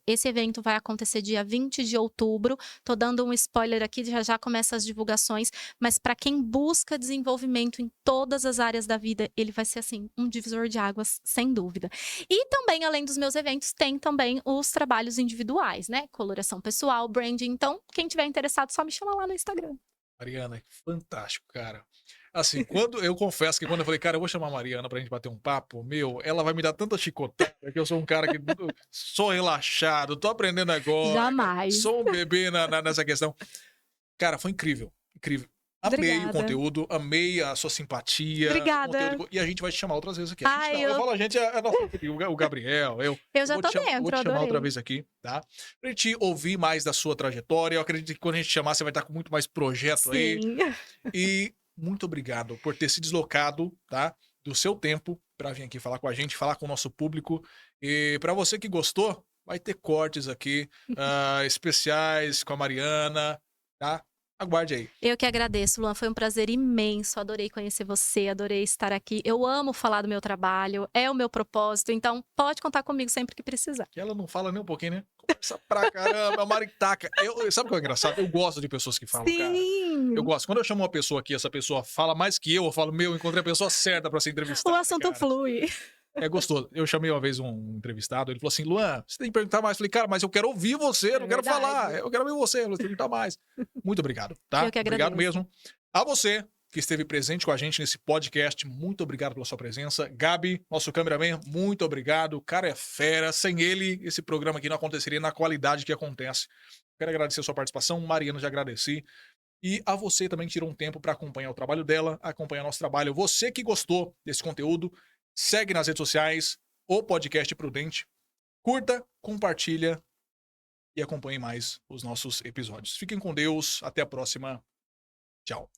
esse evento vai acontecer dia 20 de outubro. Tô dando um spoiler aqui, já começa as divulgações. Mas para quem busca desenvolvimento em todas as áreas da vida, ele vai ser, assim, um divisor de águas, sem dúvida. E também, além dos meus eventos, tem também os trabalhos individuais, né? Coloração pessoal, branding. Então, quem tiver interessado, só me chama lá no Instagram. Mariana, fantástico, cara. Assim, eu confesso que quando eu falei, cara, eu vou chamar a Mariana pra gente bater um papo, ela vai me dar tanta chicotada que eu sou um cara que sou relaxado, tô aprendendo agora. Jamais. Sou um bebê nessa questão. Cara, foi incrível, incrível. Amei o Obrigada. conteúdo, amei a sua simpatia. Obrigada. E a gente vai te chamar outras vezes aqui. A gente Ai, não, eu falo a gente, é a nossa equipe, o Gabriel, Eu já vou tô te vou dentro, te chamar outra adorei. vez aqui, tá? Pra gente ouvir mais da sua trajetória. Eu acredito que quando a gente chamar, você vai estar com muito mais projeto aí. Sim. E muito obrigado por ter se deslocado, tá? Do seu tempo para vir aqui falar com a gente, falar com o nosso público. E para você que gostou, vai ter cortes aqui, especiais com a Mariana, tá? Aguarde aí. Eu que agradeço, Luan. Foi um prazer imenso. Adorei conhecer você, adorei estar aqui. Eu amo falar do meu trabalho, é o meu propósito. Então, pode contar comigo sempre que precisar. Que ela não fala nem um pouquinho, né? Conversa pra caramba, é uma maritaca. Sabe o que é engraçado? Eu gosto de pessoas que falam, cara. Sim! Eu gosto. Quando eu chamo uma pessoa aqui, essa pessoa fala mais que eu falo, meu, encontrei a pessoa certa pra ser entrevistada. O assunto cara. flui. É gostoso. Eu chamei uma vez um entrevistado, ele falou assim, Luan, você tem que perguntar mais. Eu falei, cara, mas eu quero ouvir você, eu não quero verdade. falar. Eu quero ouvir você, eu não perguntar mais. Muito obrigado, tá? Eu que Obrigado agradeço. mesmo. A você que esteve presente com a gente nesse podcast, muito obrigado pela sua presença. Gabi, nosso cameraman, muito obrigado. O cara é fera. Sem ele, esse programa aqui não aconteceria na qualidade que acontece. Quero agradecer a sua participação. Mariana, já agradeci. E a você também que tirou um tempo para acompanhar o trabalho dela, acompanhar nosso trabalho. Você que gostou desse conteúdo, segue nas redes sociais o Podcast Prudente. Curta, compartilha e acompanhe mais os nossos episódios. Fiquem com Deus. Até a próxima. Tchau.